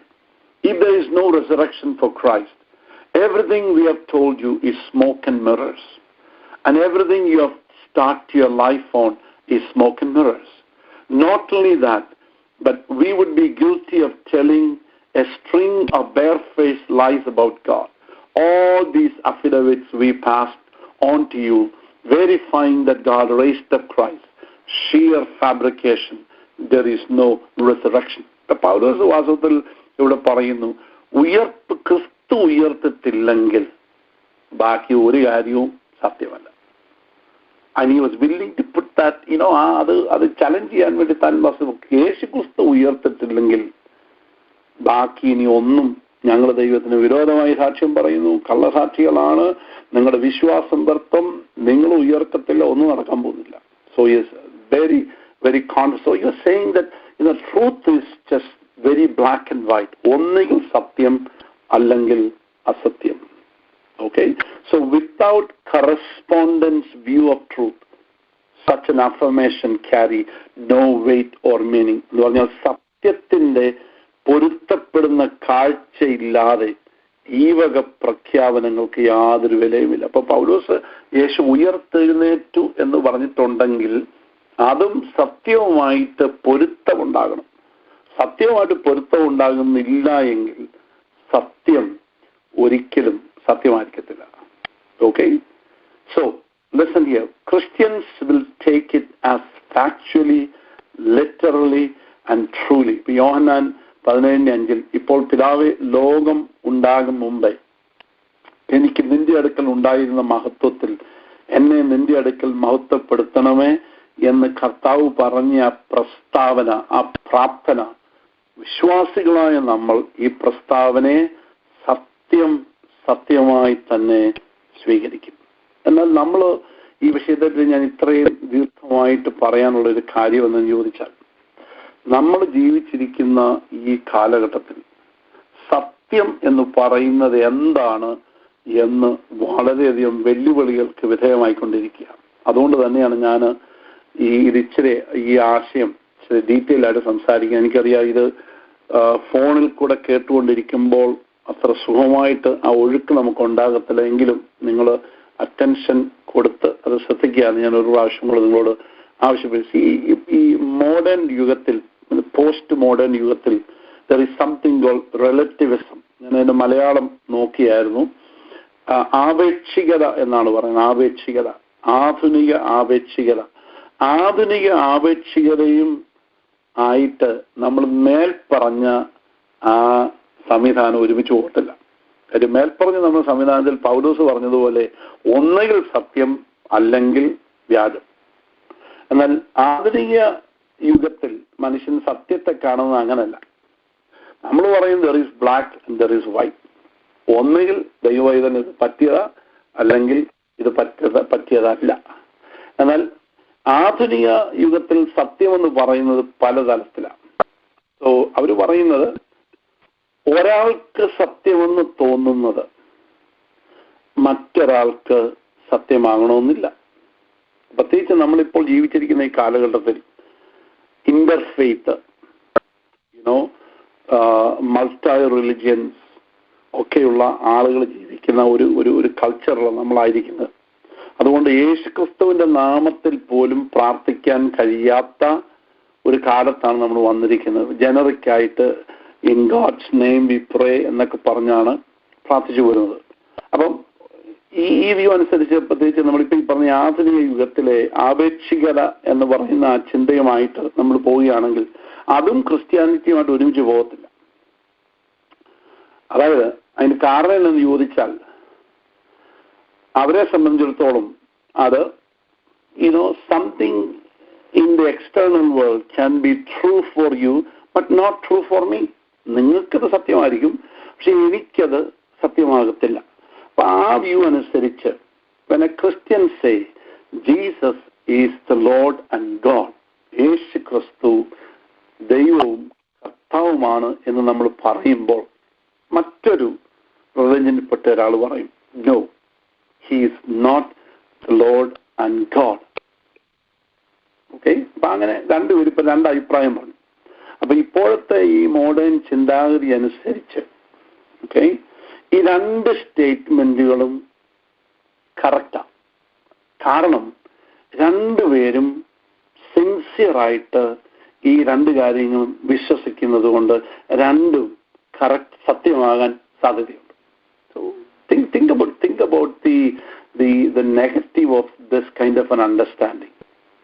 if there is no resurrection for Christ, everything we have told you is smoke and mirrors, and everything you have started your life on is smoke and mirrors. Not only that, but we would be guilty of telling a string of barefaced lies about God. All these affidavits we passed on to you, verifying that God raised up Christ. Sheer fabrication. There is no resurrection. പൗലോസ് വാസ്തവത്തിൽ ഇവിടെ പറയുന്നു, ക്രിസ്തു ഉയർത്തിട്ടില്ലെങ്കിൽ ബാക്കി ഒരു കാര്യവും സത്യമല്ല. And he was willing to put that, അത് challenge ചെയ്യാൻ വേണ്ടി താൻ യേശു ക്രിസ്തു ഉയർത്തിട്ടില്ലെങ്കിൽ ബാക്കി ഇനി ഒന്നും, ഞങ്ങൾ ദൈവത്തിന് വിരോധമായി സാക്ഷ്യം പറയുന്നു, കള്ളസാക്ഷികളാണ്, നിങ്ങളുടെ വിശ്വാസം വ്യർത്ഥം, നിങ്ങൾ ഉയർത്തത്തില്ല, ഒന്നും നടക്കാൻ പോകുന്നില്ല. So he is very, very confident. So you're saying that truth is just very black and white. ഒന്നുകിൽ സത്യം അല്ലെങ്കിൽ അസത്യം. Okay? So without correspondence view of truth, such an affirmation carry no weight or meaning. എന്ന് പറഞ്ഞാൽ സത്യത്തിന്റെ പൊരുത്തപ്പെടുന്ന കാഴ്ചയില്ലാതെ ഈ വക പ്രഖ്യാപനങ്ങൾക്ക് യാതൊരു വിലയുമില്ല. അപ്പൊ പൗലോസ് യേശു ഉയർത്തെഴുന്നേറ്റു എന്ന് പറഞ്ഞിട്ടുണ്ടെങ്കിൽ അതും സത്യവുമായിട്ട് പൊരുത്തമുണ്ടാകണം. സത്യവുമായിട്ട് പൊരുത്തം ഉണ്ടാകുന്നില്ല എങ്കിൽ സത്യം ഒരിക്കലും സത്യമായിരിക്കത്തില്ല. Okay, so listen here. Christians will take it as factually, literally and truly. Yohannan 17:5, ഇപ്പോൾ പിതാവേ, ലോകം ഉണ്ടാകും മുമ്പേ എനിക്ക് നിന്റെ അടുക്കൽ ഉണ്ടായിരുന്ന മഹത്വത്തിൽ എന്നെ നിന്റെ അടുക്കൽ മഹത്വപ്പെടുത്തണമേ എന്ന് കർത്താവ് പറഞ്ഞ ആ പ്രസ്താവന, ആ പ്രാർത്ഥന, വിശ്വാസികളായ നമ്മൾ ഈ പ്രസ്താവനയെ സത്യമായി തന്നെ സ്വീകരിക്കും. എന്നാൽ നമ്മൾ ഈ വിഷയത്തിൽ ഞാൻ ഇത്രയും ദീർഘമായിട്ട് പറയാനുള്ള ഒരു കാര്യം എന്ന് ചോദിച്ചാൽ, നമ്മൾ ജീവിച്ചിരിക്കുന്ന ഈ കാലഘട്ടത്തിൽ സത്യം എന്ന് പറയുന്നത് എന്താണ് എന്ന് വളരെയധികം വെല്ലുവിളികൾക്ക് വിധേയമായിക്കൊണ്ടിരിക്കുകയാണ്. അതുകൊണ്ട് തന്നെയാണ് ഞാൻ ഈ ആശയം ഡീറ്റെയിൽ ആയിട്ട് സംസാരിക്കാൻ. എനിക്കറിയാം, ഇത് ഫോണിൽ കൂടെ കേട്ടുകൊണ്ടിരിക്കുമ്പോൾ അത്ര സുഖമായിട്ട് ആ ഒഴുക്ക് നമുക്ക് ഉണ്ടാകത്തില്ല. എങ്കിലും നിങ്ങൾ അറ്റൻഷൻ കൊടുത്ത് അത് ശ്രദ്ധിക്കുകയാണ് ഞാൻ ഒരു പ്രാവശ്യം കൂടെ നിങ്ങളോട് ആവശ്യപ്പെട്ടു. ഈ മോഡേൺ യുഗത്തിൽ, പോസ്റ്റ് മോഡേൺ യുഗത്തിൽ there is something called relativism. ഞാൻ അതിന്റെ മലയാളം നോക്കിയായിരുന്നു. ആപേക്ഷികത എന്നാണ് പറയുന്നത്. ആപേക്ഷികത, ആധുനിക ആപേക്ഷികത. ആധുനിക ആപേക്ഷികതയും ആയിട്ട് നമ്മൾ മേൽപ്പറഞ്ഞ ആ സംവിധാനം ഒരുമിച്ച് പോകത്തില്ല. ഒരു മേൽപ്പറഞ്ഞ നമ്മുടെ സംവിധാനത്തിൽ പൗലോസ് പറഞ്ഞതുപോലെ ഒന്നുകിൽ സത്യം അല്ലെങ്കിൽ വ്യാജം. എന്നാൽ ആധുനിക യുഗത്തിൽ മനുഷ്യൻ സത്യത്തെ കാണുന്നത് അങ്ങനല്ല. നമ്മൾ പറയും there is black and there is white. ഒന്നുകിൽ ദൈവവൈതന് ഇത് പറ്റിയതാ, അല്ലെങ്കിൽ ഇത് പറ്റിയതല്ല. എന്നാൽ ആധുനിക യുഗത്തിൽ സത്യമെന്ന് പറയുന്നത് പലതരത്തിലാണ്. സോ അവർ പറയുന്നത് ഒരാൾക്ക് സത്യമെന്ന് തോന്നുന്നത് മറ്റൊരാൾക്ക് സത്യമാകണമെന്നില്ല. പ്രത്യേകിച്ച് നമ്മളിപ്പോൾ ജീവിച്ചിരിക്കുന്ന ഈ കാലഘട്ടത്തിൽ ഇന്റർഫെയ്ത്ത്, മൾട്ടി റിലിജിയൻസ് ഒക്കെയുള്ള ആളുകൾ ജീവിക്കുന്ന ഒരു കൾച്ചറിലാണ് നമ്മളായിരിക്കുന്നത്. അതുകൊണ്ട് യേശുക്രിസ്തുവിന്റെ നാമത്തിൽ പോലും പ്രാർത്ഥിക്കാൻ കഴിയാത്ത ഒരു കാലത്താണ് നമ്മൾ വന്നിരിക്കുന്നത്. ജനറിക്കായിട്ട് in God's name we pray എന്നൊക്കെ പറഞ്ഞാണ് പ്രാർത്ഥിച്ചു വരുന്നത്. അപ്പം ഈ വ്യൂ അനുസരിച്ച് പ്രത്യേകിച്ച് നമ്മളിപ്പോൾ ഈ പറഞ്ഞ ആധുനിക യുഗത്തിലെ ആപേക്ഷികത എന്ന് പറയുന്ന ആ ചിന്തയുമായിട്ട് നമ്മൾ പോവുകയാണെങ്കിൽ അതും ക്രിസ്ത്യാനിറ്റിയുമായിട്ട് ഒരുമിച്ച് പോകത്തില്ല. അതായത് അതിന് കാരണം എന്ന് ചോദിച്ചാൽ അവരെ സംബന്ധിച്ചിടത്തോളം അത് something in the external world can be true for you but not true for me. നിങ്ങൾക്കത് സത്യമായിരിക്കും, പക്ഷെ എനിക്കത് സത്യമാകത്തില്ല. അപ്പൊ ആ വ്യൂ അനുസരിച്ച് when a Christian say Jesus is the Lord and God, യേശു ക്രിസ്തു ദൈവവും കർത്താവുമാണ് എന്ന് നമ്മൾ പറയുമ്പോൾ മറ്റൊരു റിലിജനിൽപ്പെട്ട ഒരാൾ പറയും no, he is not the Lord and God. Okay, അപ്പൊ അങ്ങനെ രണ്ടുപേരും ഇപ്പൊ രണ്ട് അഭിപ്രായം പറഞ്ഞു. അപ്പൊ ഇപ്പോഴത്തെ ഈ മോഡേൺ ചിന്താഗതി അനുസരിച്ച് ഓക്കെ ഈ രണ്ട് സ്റ്റേറ്റ്മെന്റുകളും കറക്റ്റാണ്. കാരണം രണ്ടുപേരും സിൻസിയറായിട്ട് ഈ രണ്ട് കാര്യങ്ങളും വിശ്വസിക്കുന്നത് കൊണ്ട് രണ്ടും കറക്റ്റ് സത്യമാകാൻ സാധ്യതയുണ്ട്. So think about the negative of this kind of an understanding.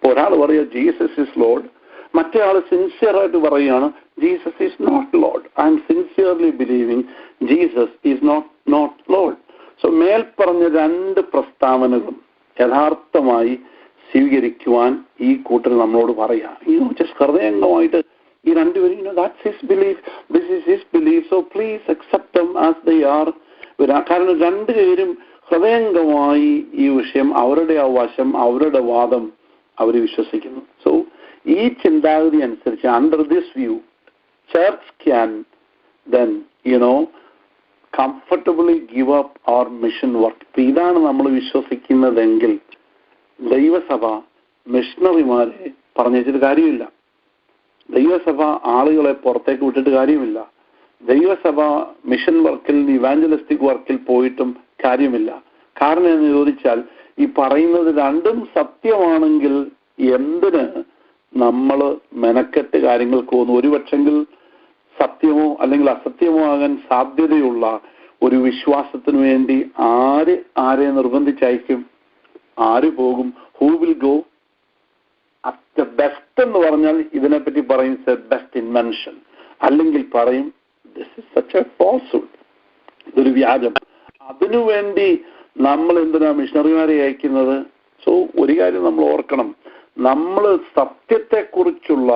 ഒരാൾ പറയുക ജീസസ് ഇസ് ലോഡ്, മറ്റേ ആൾ സിൻസിയറായിട്ട് പറയുകയാണ് Jesus is not lord. I'm sincerely believing Jesus is not lord. So മേൽപ്പറഞ്ഞ രണ്ട് പ്രസ്താവനകളും യഥാർത്ഥമായി സ്വീകരിക്കുവാൻ ഈ കൂട്ടർ നമ്മളോട് പറയാം. ജസ്റ്റ് ഹൃദയംഗമായിട്ട് ഈ രണ്ടുപേരും that's his belief, this is his belief, so please accept them as they are. കാരണം രണ്ടുപേരും ഹൃദയംഗമായി ഈ വിഷയം അവരുടെ അവകാശം അവരുടെ വാദം അവർ വിശ്വസിക്കുന്നു. സോ ഈ ചിന്താഗതി അനുസരിച്ച് under this view church can then comfortably give up our mission work. ഇപ്പൊ ഇതാണ് നമ്മൾ വിശ്വസിക്കുന്നതെങ്കിൽ ദൈവസഭ മിഷണറിമാരെ പറഞ്ഞിട്ട് കാര്യമില്ല, ദൈവസഭ ആളുകളെ പുറത്തേക്ക് വിട്ടിട്ട് കാര്യമില്ല, ദൈവസഭ മിഷൻ വർക്കിൽ ഇവാഞ്ചലിസ്റ്റിക് വർക്കിൽ പോയിട്ടും കാര്യമില്ല. കാരണം എന്ന് ചോദിച്ചാൽ ഈ പറയുന്നത് രണ്ടും സത്യമാണെങ്കിൽ എന്തിന് നമ്മൾ മെനക്കെട്ട് കാര്യങ്ങൾക്ക് പോകുന്നു? ഒരുപക്ഷെങ്കിൽ സത്യമോ അല്ലെങ്കിൽ അസത്യമോ ആകാൻ സാധ്യതയുള്ള ഒരു വിശ്വാസത്തിന് വേണ്ടി ആരെ നിർബന്ധിച്ചയക്കും? ആര് പോകും? Who will go? At best എന്ന് പറഞ്ഞാൽ ഇതിനെപ്പറ്റി പറയും ബെസ്റ്റ് ഇൻവെൻഷൻ, അല്ലെങ്കിൽ പറയും this is such A falsehood, ഇതൊരു വ്യാജം. അതിനുവേണ്ടി നമ്മൾ എന്തിനാ മിഷണറിമാരെ അയക്കുന്നത്? സോ ഒരു കാര്യം നമ്മൾ ഓർക്കണം, നമ്മൾ സത്യത്തെക്കുറിച്ചുള്ള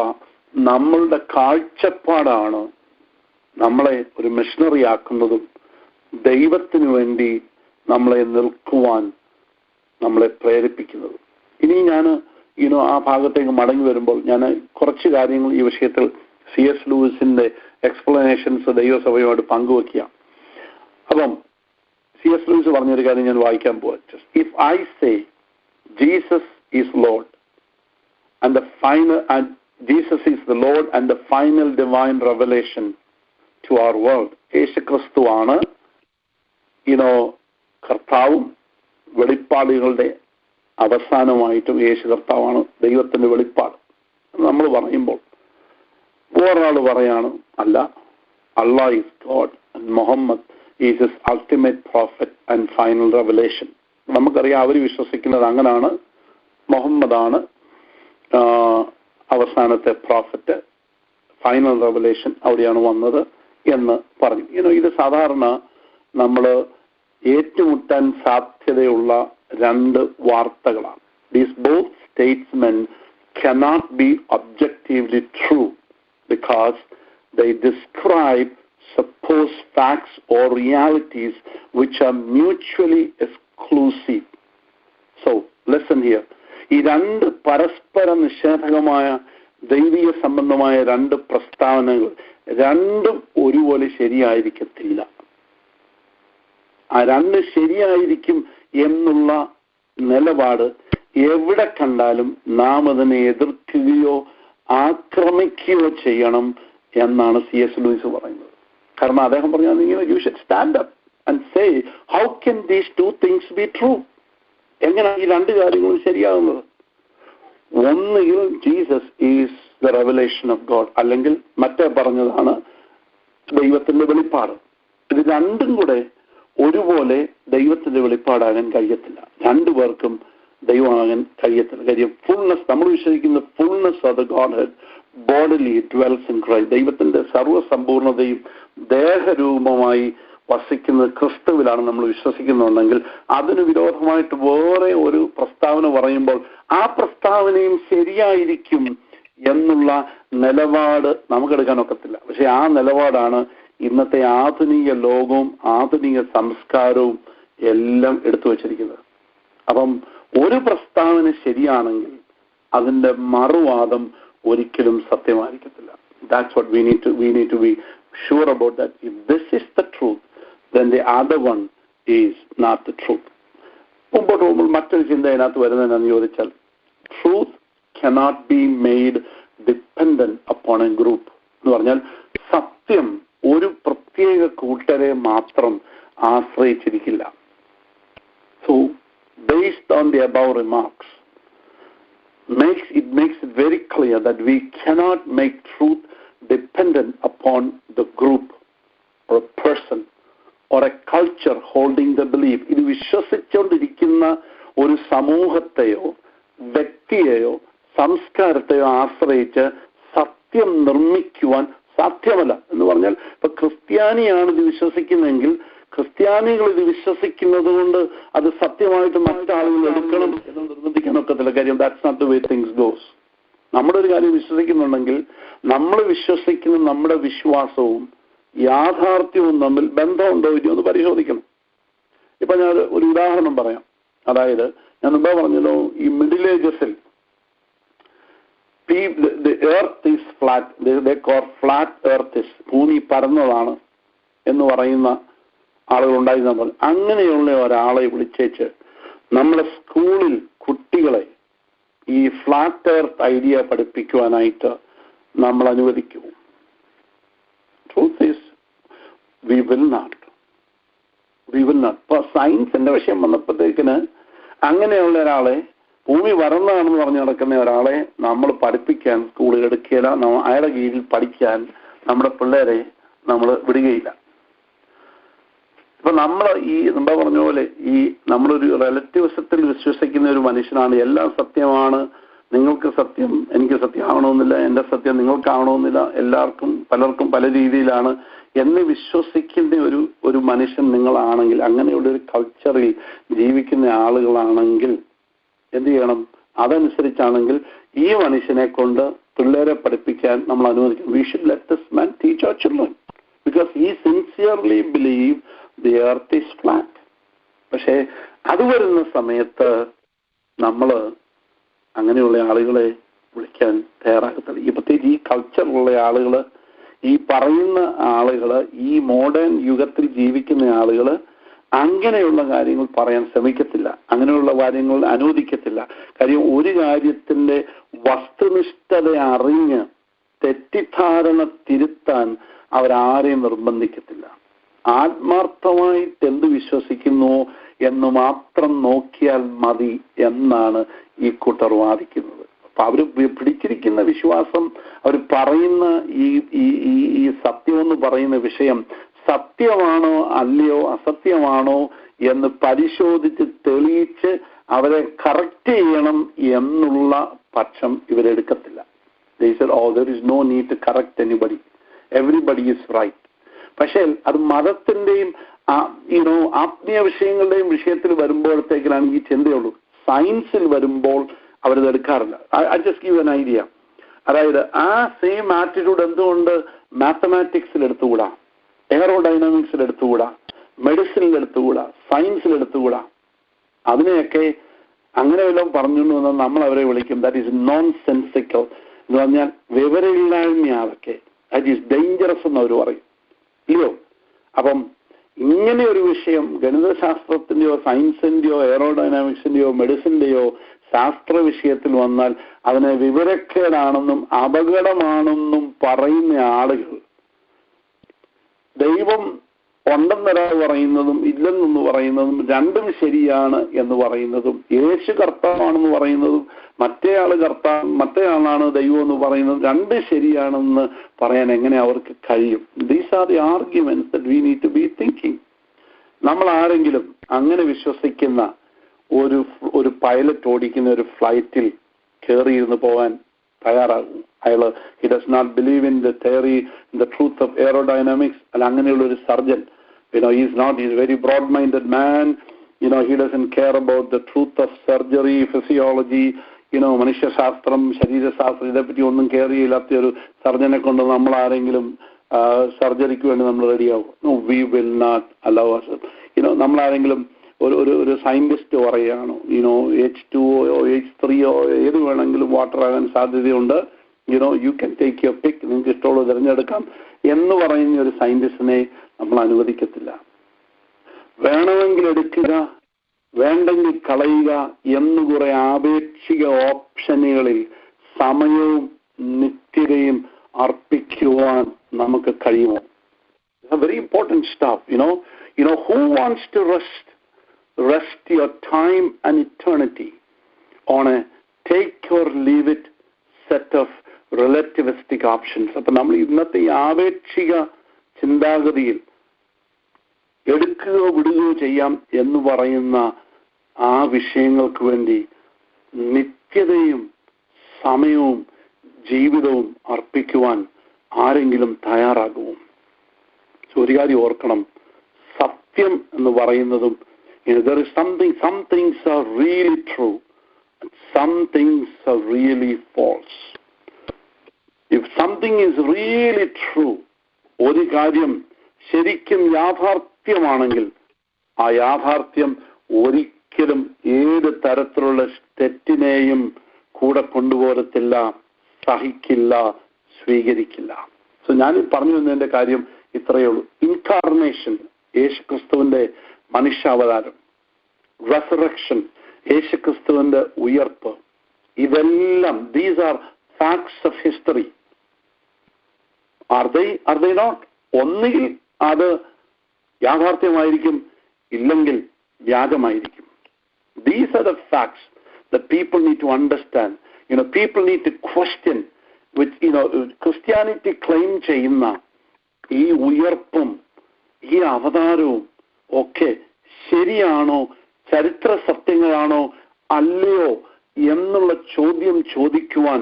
നമ്മളുടെ കാഴ്ചപ്പാടാണ് നമ്മളെ ഒരു മിഷണറി ആക്കുന്നതും ദൈവത്തിനു വേണ്ടി നമ്മളെ നിൽക്കുവാൻ നമ്മളെ പ്രേരിപ്പിക്കുന്നതും. ഇനി ഞാൻ ആ ഭാഗത്തേക്ക് മടങ്ങി വരുമ്പോൾ ഞാൻ കുറച്ച് കാര്യങ്ങൾ ഈ വിഷയത്തിൽ C.S. ലൂയിസിന്റെ എക്സ്പ്ലനേഷൻസ് ദൈവസഭയോട് പങ്കുവെക്കുക. അപ്പം C.S. ലൂയിസ് പറഞ്ഞൊരു കാര്യം ഞാൻ വായിക്കാൻ പോവാ. If I say Jesus is Lord and Jesus is the Lord and the final divine revelation to our world. യേശു ക്രിസ്തുവാണ് കർത്താവും വെളിപ്പാടുകളുടെ അവസാനമായിട്ടും യേശു കർത്താവാണ് ദൈവത്തിന്റെ വെളിപ്പാട് നമ്മൾ പറയുമ്പോൾ വേറൊരാൾ പറയാണ് അല്ല, Allah is God and Muhammad is his ultimate prophet and final revelation. നമുക്കറിയാം അവർ വിശ്വസിക്കുന്നത് അങ്ങനെയാണ്, മുഹമ്മദാണ് അവസാനത്തെ പ്രോഫറ്റ്, ഫൈനൽ റെവലേഷൻ അവിടെയാണ് വന്നത് എന്ന് പറഞ്ഞു. ഇത് സാധാരണ നമ്മൾ ഏറ്റുമുട്ടാൻ സാധ്യതയുള്ള രണ്ട് വാർത്തകളാണ്. These both statesmen cannot be objectively true because they describe supposed facts or realities which are mutually exclusive. So, listen here. ഈ രണ്ട് പരസ്പര നിഷേധകമായ ദൈവിക സംബന്ധമായ രണ്ട് പ്രസ്താവനകൾ രണ്ടും ഒരുപോലെ ശരിയായിരിക്കത്തില്ല. ആ രണ്ട് ശരിയായിരിക്കും എന്നുള്ള നിലപാട് എവിടെ കണ്ടാലും നാം അതിനെ എതിർക്കുകയോ ആക്രമിക്കുകയോ ചെയ്യണം എന്നാണ് C.S. ലൂയിസ് പറയുന്നത്. കാരണം അദ്ദേഹം പറഞ്ഞാൽ നിങ്ങൾ you should stand up and say how can these two things be true? എങ്ങനെയാണ് ഈ രണ്ട് കാര്യങ്ങളും ശരിയാകുന്നത്? ഒന്നുകിൽ Jesus is the revelation of God, അല്ലെങ്കിൽ മറ്റേ പറഞ്ഞതാണ് ദൈവത്തിന്റെ വെളിപ്പാട്. ഇത് രണ്ടും കൂടെ ഒരുപോലെ ദൈവത്തിന്റെ വെളിപ്പാടാകാൻ കഴിയത്തില്ല. രണ്ടുപേർക്കും ദൈവമാകാൻ കഴിയത്തില്ല. കാര്യം ഫുൾനെസ്, നമ്മൾ വിശ്വസിക്കുന്ന fullness of the Godhead bodily dwells in Christ. ദൈവത്തിന്റെ സർവ്വസമ്പൂർണതയും ദേഹരൂപമായി വസിക്കുന്നത് ക്രിസ്തുവിലാണ് നമ്മൾ വിശ്വസിക്കുന്നുണ്ടെങ്കിൽ അതിന് വിരോധമായിട്ട് വേറെ ഒരു പ്രസ്താവന പറയുമ്പോൾ ആ പ്രസ്താവനയും ശരിയായിരിക്കും എന്നുള്ള നിലപാട് നമുക്കെടുക്കാൻ ഒക്കത്തില്ല. പക്ഷെ ആ നിലപാടാണ് ഇന്നത്തെ ആധുനിക ലോകവും ആധുനിക സംസ്കാരവും എല്ലാം എടുത്തു വച്ചിരിക്കുന്നത്. അപ്പം ഒരു പ്രസ്താവന ശരിയാണെങ്കിൽ അതിന്റെ മറുവാദം ഒരിക്കലും സത്യമായിരിക്കത്തില്ല. That's what we need to be sure about, that if this is the truth, then the other one is not the truth. മുമ്പോട്ട് പോകുമ്പോൾ മറ്റൊരു ചിന്ത അതിനകത്ത് വരുന്നതെന്നു ചോദിച്ചാൽ, truth cannot be made dependent upon a group. എന്ന് പറഞ്ഞാൽ സത്യം ഒരു പ്രത്യേക കൂട്ടരെ മാത്രം ആശ്രയിച്ചിരിക്കില്ല. So based on the above remarks, it makes it very clear that we cannot make truth dependent upon the group or a person or a culture holding the belief. ഇത് വിശ്വസിച്ചുകൊണ്ടിരിക്കുന്ന ഒരു സമൂഹത്തെയോ വ്യക്തിയെയോ സംസ്കാരത്തെയോ ആശ്രയിച്ച് സത്യം നിർമ്മിക്കുവാൻ സാധ്യമല്ല. എന്ന് പറഞ്ഞാൽ ഇപ്പൊ ക്രിസ്ത്യാനിയാണ് ഇത് വിശ്വസിക്കുന്നതെങ്കിൽ ക്രിസ്ത്യാനികൾ ഇത് വിശ്വസിക്കുന്നത് കൊണ്ട് അത് സത്യമായിട്ട് മറ്റാളുകൾ എടുക്കണം എന്ന് നിർബന്ധിക്കാൻ ഒക്കത്തില്ല. കാര്യം that's not the way things goes. നമ്മുടെ ഒരു കാര്യം വിശ്വസിക്കുന്നുണ്ടെങ്കിൽ നമ്മൾ വിശ്വസിക്കുന്ന നമ്മുടെ വിശ്വാസവും യാഥാർത്ഥ്യവും തമ്മിൽ ബന്ധമുണ്ടോ ഇല്ലയോ എന്ന് പരിശോധിക്കണം. ഇപ്പൊ ഞാൻ ഒരു ഉദാഹരണം പറയാം. അതായത് ഞാൻ മുമ്പേ പറഞ്ഞല്ലോ, ഈ middle ഏജസിൽ the earth is flat, they call flat earth is, ഭൂമി പരന്നതാണ് എന്ന് പറയുന്ന ആളുകളുണ്ടായിരുന്ന പോലെ അങ്ങനെയുള്ള ഒരാളെ വിളിച്ചേച്ച് നമ്മളെ സ്കൂളിൽ കുട്ടികളെ ഈ ഫ്ലാറ്റ് എർത്ത് ഐഡിയ പഠിപ്പിക്കുവാനായിട്ട് നമ്മൾ അനുവദിക്കും? Truth is we will not. ഇപ്പൊ സയൻസിന്റെ വിഷയം വന്നപ്പോഴത്തേക്കിന് അങ്ങനെയുള്ള ഒരാളെ, ഭൂമി വരന്നതാണെന്ന് പറഞ്ഞു നടക്കുന്ന ഒരാളെ നമ്മൾ പഠിപ്പിക്കാൻ സ്കൂളിൽ എടുക്കുകയില്ല. അയാളുടെ കീഴിൽ പഠിക്കാൻ നമ്മുടെ പിള്ളേരെ നമ്മൾ വിടുകയില്ല. ഇപ്പൊ നമ്മൾ ഈ എന്താ പറഞ്ഞ പോലെ ഈ നമ്മളൊരു റിലേറ്റിവിസത്തിൽ വിശ്വസിക്കുന്ന ഒരു മനുഷ്യനാണ്. എല്ലാം സത്യമാണ്, നിങ്ങൾക്ക് സത്യം എനിക്ക് സത്യമാവണമെന്നില്ല, എൻ്റെ സത്യം നിങ്ങൾക്കാവണമെന്നില്ല, പലർക്കും പല രീതിയിലാണ് എന്ന് വിശ്വസിക്കുന്ന ഒരു മനുഷ്യൻ നിങ്ങളാണെങ്കിൽ, അങ്ങനെയുള്ള ഒരു കൾച്ചറിൽ ജീവിക്കുന്ന ആളുകളാണെങ്കിൽ എന്ത് ചെയ്യണം? അതനുസരിച്ചാണെങ്കിൽ ഈ മനുഷ്യനെ കൊണ്ട് പിള്ളേരെ പഠിപ്പിക്കാൻ നമ്മൾ അനുവദിക്കണം. We should let this man teach our children because he sincerely believe the earth is flat. പക്ഷേ അത് വരുന്ന സമയത്ത് നമ്മൾ അങ്ങനെയുള്ള ആളുകളെ വിളിക്കാൻ തയ്യാറാകത്തില്ല. ഈ പ്രത്യേകിച്ച് ഈ കൾച്ചറിലുള്ള ആളുകൾ, ഈ പറയുന്ന ആളുകൾ, ഈ മോഡേൺ യുഗത്തിൽ ജീവിക്കുന്ന ആളുകൾ അങ്ങനെയുള്ള കാര്യങ്ങൾ പറയാൻ ശ്രമിക്കത്തില്ല, അങ്ങനെയുള്ള കാര്യങ്ങൾ അനുവദിക്കത്തില്ല. കാര്യം ഒരു കാര്യത്തിന്റെ വസ്തുനിഷ്ഠത അറിഞ്ഞ് തെറ്റിദ്ധാരണ തിരുത്താൻ അവരാരെയും നിർബന്ധിക്കത്തില്ല. ആത്മാർത്ഥമായിട്ട് എന്ത് വിശ്വസിക്കുന്നു എന്ന് മാത്രം നോക്കിയാൽ മതി എന്നാണ് ഈ കൂട്ടർ വാദിക്കുന്നത്. അപ്പൊ അവർ പിടിച്ചിരിക്കുന്ന വിശ്വാസം, അവർ പറയുന്ന ഈ സത്യമെന്ന് പറയുന്ന വിഷയം സത്യമാണോ അല്ലയോ അസത്യമാണോ എന്ന് പരിശോധിച്ച് തെളിയിച്ച് അവരെ കറക്റ്റ് ചെയ്യണം എന്നുള്ള പക്ഷം ഇവരെടുക്കത്തില്ല. They said, oh, there is no need to correct anybody. Everybody is right. പക്ഷേ അത് മതത്തിന്റെയും ആത്മീയ വിഷയങ്ങളുടെയും വിഷയത്തിൽ വരുമ്പോഴത്തേക്കിലാണ് ഈ ചിന്തയുള്ളൂ. സയൻസിൽ വരുമ്പോൾ അവരത് എടുക്കാറില്ല. I just give an idea. അതായത് ആ സെയിം ആറ്റിറ്റ്യൂഡ് എന്തുകൊണ്ട് മാത്തമാറ്റിക്സിൽ എടുത്തുകൂടാ, എയറോഡൈനാമിക്സിൽ എടുത്തുകൂടാ, മെഡിസിനിൽ എടുത്തുകൂടാ, സയൻസിൽ എടുത്തുകൂടാ? അതിനെയൊക്കെ അങ്ങനെ വല്ലതും പറഞ്ഞു എന്ന് നമ്മൾ അവരെ വിളിക്കും ദാറ്റ് ഈസ് നോൺ സെൻസിക്കൽ എന്ന് പറഞ്ഞാൽ വിവരമില്ലായ്മ. അതൊക്കെ ദാറ്റ് ഈസ് ഡേഞ്ചറസ് എന്ന് അവർ പറയും, ഇല്ലയോ? അപ്പം ഇങ്ങനെ ഒരു വിഷയം ഗണിതശാസ്ത്രത്തിന്റെയോ സയൻസിന്റെയോ എയറോഡൈനാമിക്സിന്റെയോ മെഡിസിന്റെയോ ശാസ്ത്ര വിഷയത്തിൽ വന്നാൽ അതിനെ വിവരക്കേടാണെന്നും അപകടമാണെന്നും പറയുന്ന ആളുകൾ ദൈവം ഉണ്ടെന്നൊരാൾ പറയുന്നതും ഇല്ലെന്നൊന്ന് പറയുന്നതും രണ്ടും ശരിയാണ് എന്ന് പറയുന്നതും യേശു കർത്താവാണെന്ന് പറയുന്നതും മറ്റേയാളാണ് ദൈവം എന്ന് പറയുന്നതും രണ്ട് ശരിയാണെന്ന് പറയാൻ എങ്ങനെ അവർക്ക് കഴിയും? These are the arguments that we need to be thinking. നമ്മൾ ആരെങ്കിലും അങ്ങനെ വിശ്വസിക്കുന്ന ഒരു പൈലറ്റ് ഓടിക്കുന്ന ഒരു ഫ്ലൈറ്റിൽ കയറിയിരുന്ന് പോകാൻ തയ്യാറാകും? he does not believe in the theory, in the truth of aerodynamics. അല്ല, അങ്ങനെയുള്ള ഒരു surgeon, he's a very broad-minded man. He doesn't care about the truth of surgery, physiology, മനുഷ്യശാസ്ത്രം, ശരീരശാസ്ത്രം, ഇതേപ്പറ്റി ഒന്നും കെയർ ചെയ്യില്ലാത്ത ഒരു സർജനെ കൊണ്ട് നമ്മൾ ആരെങ്കിലും സർജറിക്ക് വേണ്ടി നമ്മൾ റെഡിയാവും? No, we will not allow ourselves. നമ്മളാരെങ്കിലും ഒരു സയന്റിസ്റ്റ് പറയുകയാണോ H2O H3O ഏത് വേണമെങ്കിലും വാട്ടർ ആകാൻ സാധ്യതയുണ്ട്, യു ക്യാൻ ടേക്ക് യുവർ പിക്ക്, നിങ്ങൾക്ക് ഇഷ്ടമുള്ളത് തിരഞ്ഞെടുക്കാം എന്ന് പറയുന്ന ഒരു സയന്റിസ്റ്റിനെ നമ്മൾ അനുവദിക്കത്തില്ല. വേണമെങ്കിൽ എടുക്കുക, വേണ്ടെങ്കിൽ കളയുക എന്ന് കുറെ ആപേക്ഷിക ഓപ്ഷനുകളിൽ സമയവും നിത്യതയും അർപ്പിക്കുവാൻ നമുക്ക് കഴിയുമോ? Very important staff. Who wants to rest your time and eternity on a take or leave it set of relativistic options? അപ്പൊ നമ്മൾ ഇന്നത്തെ ഈ ആപേക്ഷിക ചിന്താഗതിയിൽ എടുക്കുകയോ വിടുകയോ ചെയ്യാം എന്ന് പറയുന്ന ആ വിഷയങ്ങൾക്ക് വേണ്ടി നിത്യതയും സമയവും ജീവിതവും അർപ്പിക്കുവാൻ ആരെങ്കിലും തയ്യാറാകുമോ? ഒരു കാര്യം ഓർക്കണം, സത്യം എന്ന് പറയുന്നതും there is some things are really true and some things are really false. If something is really true, ഒരു കാര്യം ശരിക്കും യാഥാർത്ഥ്യമാണെങ്കിൽ ആ യാഥാർത്ഥ്യം ഒരിക്കലും ഏത് തരത്തിലുള്ള തെറ്റിനെയും കൂടെ കൊണ്ടുപോരത്തില്ല, സഹിക്കില്ല, സ്വീകരിക്കില്ല. സോ ഞാൻ പറഞ്ഞു വന്നതിന്റെ കാര്യം ഇത്രയേ ഉള്ളൂ. ഇൻകാർണേഷൻ, യേശുക്രിസ്തുവിന്റെ മനുഷ്യാവതാരം, റെസറക്ഷൻ, യേശുക്രിസ്തുവിന്റെ ഉയർപ്പ്, ഇതെല്ലാം these are facts of history. Are they not? ഒന്നുകിൽ അത് യാഥാർത്ഥ്യമായിരിക്കും, ഇല്ലെങ്കിൽ വ്യാജമായിരിക്കും. These are the facts that people need to understand. People need to question which, Christianity claim ചെയ്യുന്ന ഈ ഉയർപ്പും ഈ അവതാരവും ഒക്കെ ശരിയാണോ, ചരിത്ര സത്യങ്ങളാണോ അല്ലയോ എന്നുള്ള ചോദ്യം ചോദിക്കുവാൻ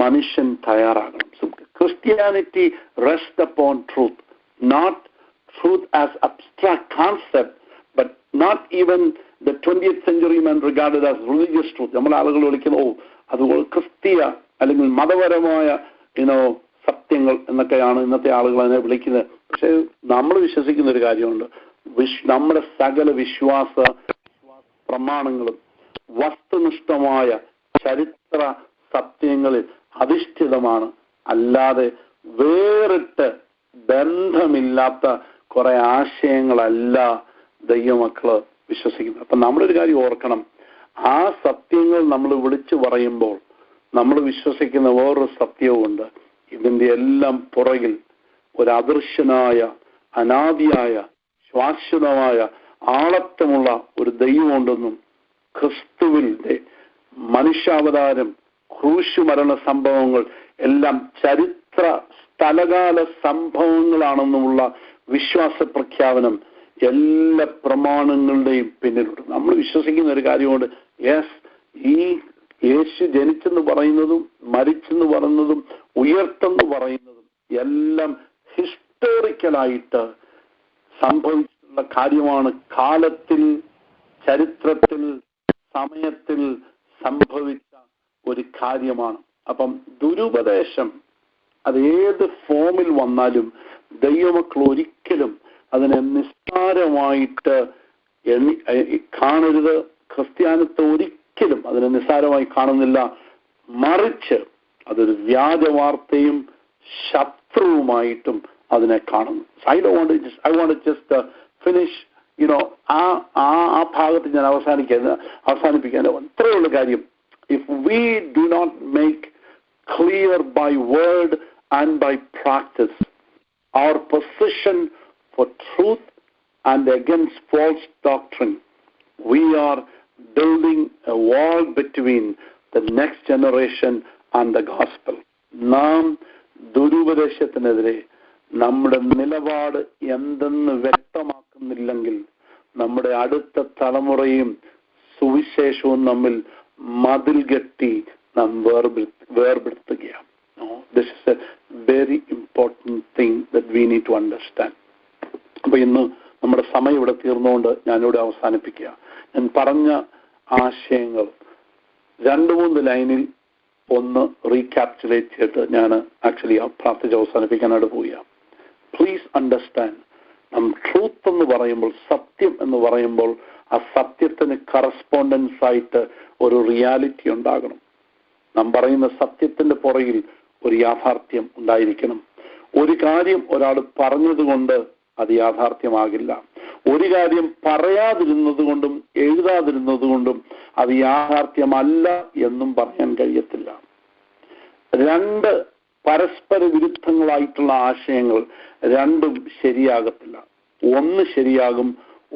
മനുഷ്യൻ തയ്യാറാകണം. So Christianity rests upon truth, not truth as abstract concept, but not even the 20th century man regarded as religious truth. നമ്മൾ ആളുകൾ വിളിക്കുന്നു അതുപോലെ ക്രിസ്തീയ അല്ലെങ്കിൽ മതപരമായ സത്യങ്ങൾ എന്നൊക്കെയാണ് ഇന്നത്തെ ആളുകൾ അതിനെ വിളിക്കുന്നത്. പക്ഷെ നമ്മൾ വിശ്വസിക്കുന്ന ഒരു കാര്യമുണ്ട്, നമ്മുടെ സകല വിശ്വാസ പ്രമാണങ്ങളും വസ്തുനിഷ്ഠമായ ചരിത്ര സത്യങ്ങളിൽ അധിഷ്ഠിതമാണ്, അല്ലാതെ വേറിട്ട് ബന്ധമില്ലാത്ത കുറെ ആശയങ്ങളല്ല ദൈവമക്കള് വിശ്വസിക്കുന്നത്. അപ്പൊ നമ്മളൊരു കാര്യം ഓർക്കണം, ആ സത്യങ്ങൾ നമ്മൾ വിളിച്ചു പറയുമ്പോൾ നമ്മൾ വിശ്വസിക്കുന്ന വേറൊരു സത്യവുമുണ്ട്. ഇതിന്റെ എല്ലാം പുറകിൽ ഒരു അദൃശ്യനായ, അനാദിയായ, ശാശ്വതമായ, ആളത്വമുള്ള ഒരു ദൈവമുണ്ടെന്നും ക്രിസ്തുവിന്റെ മനുഷ്യാവതാരം, ക്രൂശുമരണ സംഭവങ്ങൾ എല്ലാം ചരിത്ര സ്ഥലകാല സംഭവങ്ങളാണെന്നുമുള്ള വിശ്വാസ പ്രഖ്യാപനം എല്ലാ പ്രമാണങ്ങളുടെയും പിന്നിലുണ്ട്. നമ്മൾ വിശ്വസിക്കുന്ന ഒരു കാര്യമുണ്ട്, യെസ്, ഈ യേശു ജനിച്ചെന്ന് പറയുന്നതും മരിച്ചെന്ന് പറയുന്നതും ഉയർത്തെന്ന് പറയുന്നതും എല്ലാം ഹിസ്റ്റോറിക്കലായിട്ട് സംഭവിച്ചിട്ടുള്ള കാര്യമാണ്. കാലത്തിൽ, ചരിത്രത്തിൽ, സമയത്തിൽ സംഭവിച്ച ഒരു കാര്യമാണ്. അപ്പം ദുരുപദേശം അതേത് ഫോമിൽ വന്നാലും ദൈവമക്കൾ ഒരിക്കലും അതിനെ നിസ്സാരമായിട്ട് കാണരുത്. ക്രിസ്ത്യാനിത്വം ഒരിക്കലും അതിനെ നിസ്സാരമായി കാണുന്നില്ല, മറിച്ച് അതൊരു വ്യാജവാർത്തയും ശത്രുവുമായിട്ടും അതിനെ കാണുന്നു. I want to just finish, ആ ഭാഗത്ത് ഞാൻ അവസാനിപ്പിക്കാൻ ഇത്രയുള്ള കാര്യം. if we do not make clear by word and by practice our position for truth and against false doctrine, we are building a wall between the next generation and the gospel. നാം ദുരുപദേശത്തിനെതിരെ നമ്മുടെ നിലപാട് എന്തെന്ന് വ്യക്തമാക്കുന്നില്ലെങ്കിൽ നമ്മുടെ അടുത്ത തലമുറയും സുവിശേഷവും തമ്മിൽ മതിൽ കെട്ടി നാം വേർപെടുത്തുകയാണ്. This is a very important thing that we need to understand. അപ്പോൾ ഇന്ന് നമ്മുടെ സമയം ഇവിടെ തീർന്നുകൊണ്ട് ഞാനിവിടെ അവസാനിപ്പിക്കുക. ഞാൻ പറഞ്ഞ ആശയങ്ങൾ 2-3 ലൈനിൽ ഒന്ന് റീക്യാപ്ചുലേറ്റ് ചെയ്തിട്ട് ഞാൻ ആക്ച്വലി പ്രാർത്ഥിച്ച് അവസാനിപ്പിക്കാനായിട്ട് പോവുക. പ്ലീസ് അണ്ടർസ്റ്റാൻഡ്, നാം ട്രൂത്ത് എന്ന് പറയുമ്പോൾ, സത്യം എന്ന് പറയുമ്പോൾ, ആ സത്യത്തിന് കറസ്പോണ്ടൻസ് ആയിട്ട് ഒരു റിയാലിറ്റി ഉണ്ടാകണം. നാം പറയുന്ന സത്യത്തിന്റെ പുറകിൽ ഒരു യാഥാർത്ഥ്യം ഉണ്ടായിരിക്കണം. ഒരു കാര്യം ഒരാൾ പറഞ്ഞതുകൊണ്ട് അത് യാഥാർത്ഥ്യമാകില്ല. ഒരു കാര്യം പറയാതിരുന്നത് കൊണ്ടും എഴുതാതിരുന്നത് കൊണ്ടും അത് യാഥാർത്ഥ്യമല്ല എന്നും പറയാൻ കഴിയത്തില്ല. 2 പരസ്പര വിരുദ്ധങ്ങളായിട്ടുള്ള ആശയങ്ങൾ രണ്ടും ശരിയാകത്തില്ല. ഒന്ന് ശരിയാകും,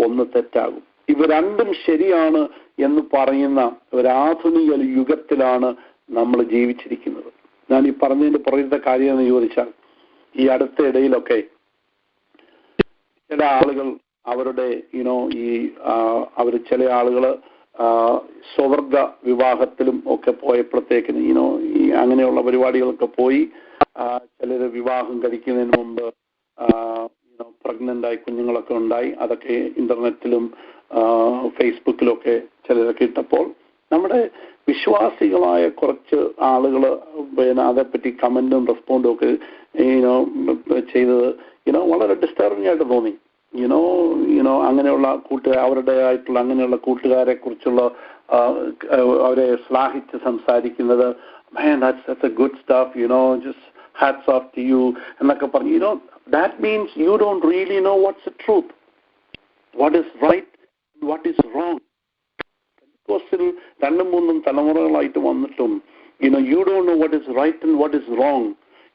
ഒന്ന് തെറ്റാകും. ഇവ രണ്ടും ശരിയാണ് എന്ന് പറയുന്ന ഒരാധുനിക യുഗത്തിലാണ് നമ്മൾ ജീവിച്ചിരിക്കുന്നത്. ഞാൻ ഈ പറഞ്ഞതിന്റെ പുറത്തെ കാര്യം എന്ന് ചോദിച്ചാൽ, ഈ അടുത്ത ഇടയിലൊക്കെ ചില ആളുകൾ അവരുടെ ചില ആളുകൾ സ്വവർഗ വിവാഹത്തിലും ഒക്കെ പോയപ്പോഴത്തേക്കിന് ഈ അങ്ങനെയുള്ള പരിപാടികളൊക്കെ പോയി. ചിലര് വിവാഹം കഴിക്കുന്നതിന് മുമ്പ് പ്രഗ്നന്റ് ആയി കുഞ്ഞുങ്ങളൊക്കെ ഉണ്ടായി. അതൊക്കെ ഇന്റർനെറ്റിലും ഫേസ്ബുക്കിലൊക്കെ ചിലരൊക്കെ ഇട്ടപ്പോൾ നമ്മുടെ വിശ്വാസികളായ കുറച്ച് ആളുകൾ അതേപ്പറ്റി കമന്റും റെസ്പോണ്ടും ഒക്കെ ചെയ്തത് വളരെ ഡിസ്റ്റർബിംഗ് ആയിട്ട് തോന്നി. അങ്ങനെയുള്ള അവരുടെ ആയിട്ടുള്ള അങ്ങനെയുള്ള കൂട്ടുകാരെ കുറിച്ചുള്ള അവരെ ശ്ലാഘിച്ച് സംസാരിക്കുന്നത്, man, that's a good stuff, just hats off to you എന്നൊക്കെ പറഞ്ഞു. That means you don't really know what's the truth, what is right, what is wrong. Pentecostal 2-3 തലമുറകളായിട്ട് വന്നിട്ടും you don't know what is right and what is wrong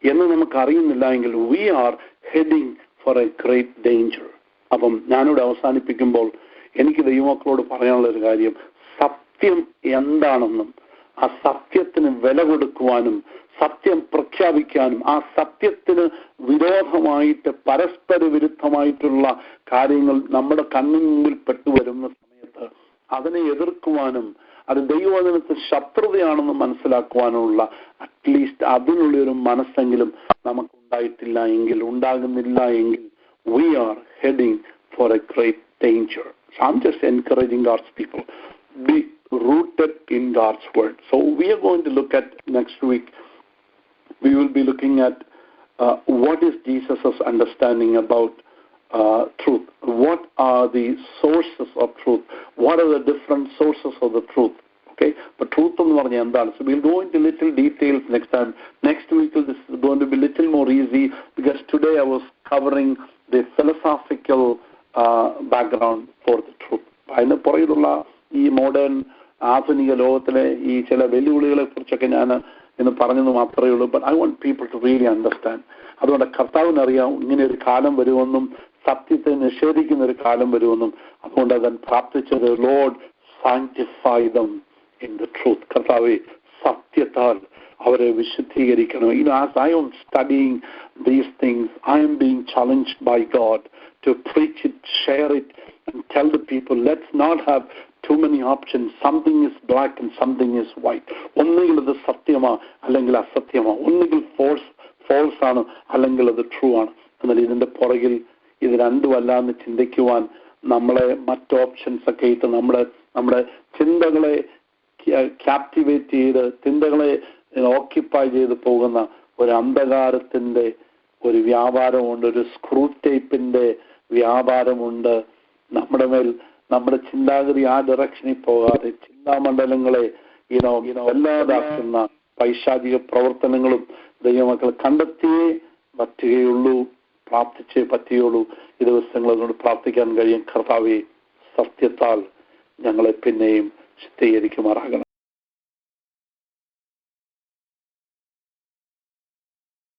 എന്ന് നമുക്ക് അറിയുന്നില്ല എങ്കിൽ we are heading for a great danger. അപ്പം ഞാനിവിടെ അവസാനിപ്പിക്കുമ്പോൾ എനിക്ക് ദൈവമക്കളോട് പറയാനുള്ള ഒരു കാര്യം, സത്യം എന്താണെന്നും ആ സത്യത്തിന് വില കൊടുക്കുവാനും സത്യം പ്രഖ്യാപിക്കാനും ആ സത്യത്തിന് വിരോധമായിട്ട് പരസ്പര വിരുദ്ധമായിട്ടുള്ള കാര്യങ്ങൾ നമ്മുടെ കണ്ണിൽ പെട്ടുവരുന്ന സമയത്ത് അതിനെ എതിർക്കുവാനും അത് ദൈവവചനത്തിന് ശത്രുതയാണെന്ന് മനസ്സിലാക്കുവാനുള്ള അറ്റ്ലീസ്റ്റ് അതിനുള്ളൊരു മനസ്സെങ്കിലും നമുക്കുണ്ടായിട്ടില്ല എങ്കിൽ, ഉണ്ടാകുന്നില്ല എങ്കിൽ, we are heading for a great danger. So I'm just encouraging God's people, be rooted in God's word. So we are going to look at next week, we will be looking at what is Jesus' understanding about truth. What are the sources of truth? What are the different sources of the truth? Okay, but truth എന്ന് പറഞ്ഞാൽ എന്താണ്? So we'll go into little details next time. Next week this is going to be little more easy because today I was covering the philosophical background for the truth. അതിന് പുറകിലുള്ള ഈ modern ആധുനിക ലോകത്തിലെ ഈ ചില വെല്ലുവിളികളെ കുറിച്ചൊക്കെ ഞാൻ ഇന്ന് പറഞ്ഞത് മാത്രമേ ഉള്ളൂ. But I want people to really understand. അതുകൊണ്ട് കർത്താവിനറിയാം ഇങ്ങനെ ഒരു കാലം വരുമെന്നും സത്യത്തെ നിഷേധിക്കുന്ന ഒരു കാലം വരുമെന്നും. അതുകൊണ്ട് അവൻ പ്രാർത്ഥിച്ചത്, Lord sanctify dum in the truth. കർത്താവേ, സത്യത്താൽ അവരെ വിശുദ്ധീകരിക്കണം. As I am studying these things, I am being challenged by God to preach it, share it, and tell the people, let's not have too many options. Something is black and something is white. ഒന്നുകിൽ അത് സത്യമാ അല്ലെങ്കിൽ അസത്യമാ, ഒന്നുകിൽ false ആണ് അല്ലെങ്കിൽ അത് true ആണ്. എന്നാൽ ഇതിന്റെ പുറകിൽ ഇത് രണ്ടുമല്ല എന്ന് ചിന്തിക്കുവാൻ നമ്മളെ മറ്റ് ഓപ്ഷൻസ് ഒക്കെ ഇട്ട് നമ്മുടെ ചിന്തകളെ ക്യാപ്റ്റിവേറ്റ് ചെയ്ത് ചിന്തകളെ ഓക്യുപ്പൈ ചെയ്ത് പോകുന്ന ഒരു അന്ധകാരത്തിന്റെ ഒരു വ്യാപാരമുണ്ട്, ഒരു സ്ക്രൂ ടൈപ്പിന്റെ വ്യാപാരമുണ്ട് നമ്മുടെ മേൽ. നമ്മുടെ ചിന്താഗതി ആ ഡയറക്ഷനിൽ പോകാതെ ചിന്താമണ്ഡലങ്ങളെ വല്ലാതാക്കുന്ന പൈശാചിക പ്രവർത്തനങ്ങളും ദൈവമക്കൾ കണ്ടെത്തിയേ പറ്റുകയുള്ളൂ, പ്രാർത്ഥിച്ചേ പറ്റുകയുള്ളൂ. ഈ ദിവസങ്ങൾ അതുകൊണ്ട് പ്രാർത്ഥിക്കാൻ കഴിയും. കർത്താവേ, സത്യത്താൽ ഞങ്ങളെ പിന്നെയും ശുദ്ധീകരിക്കുമാറാകണം.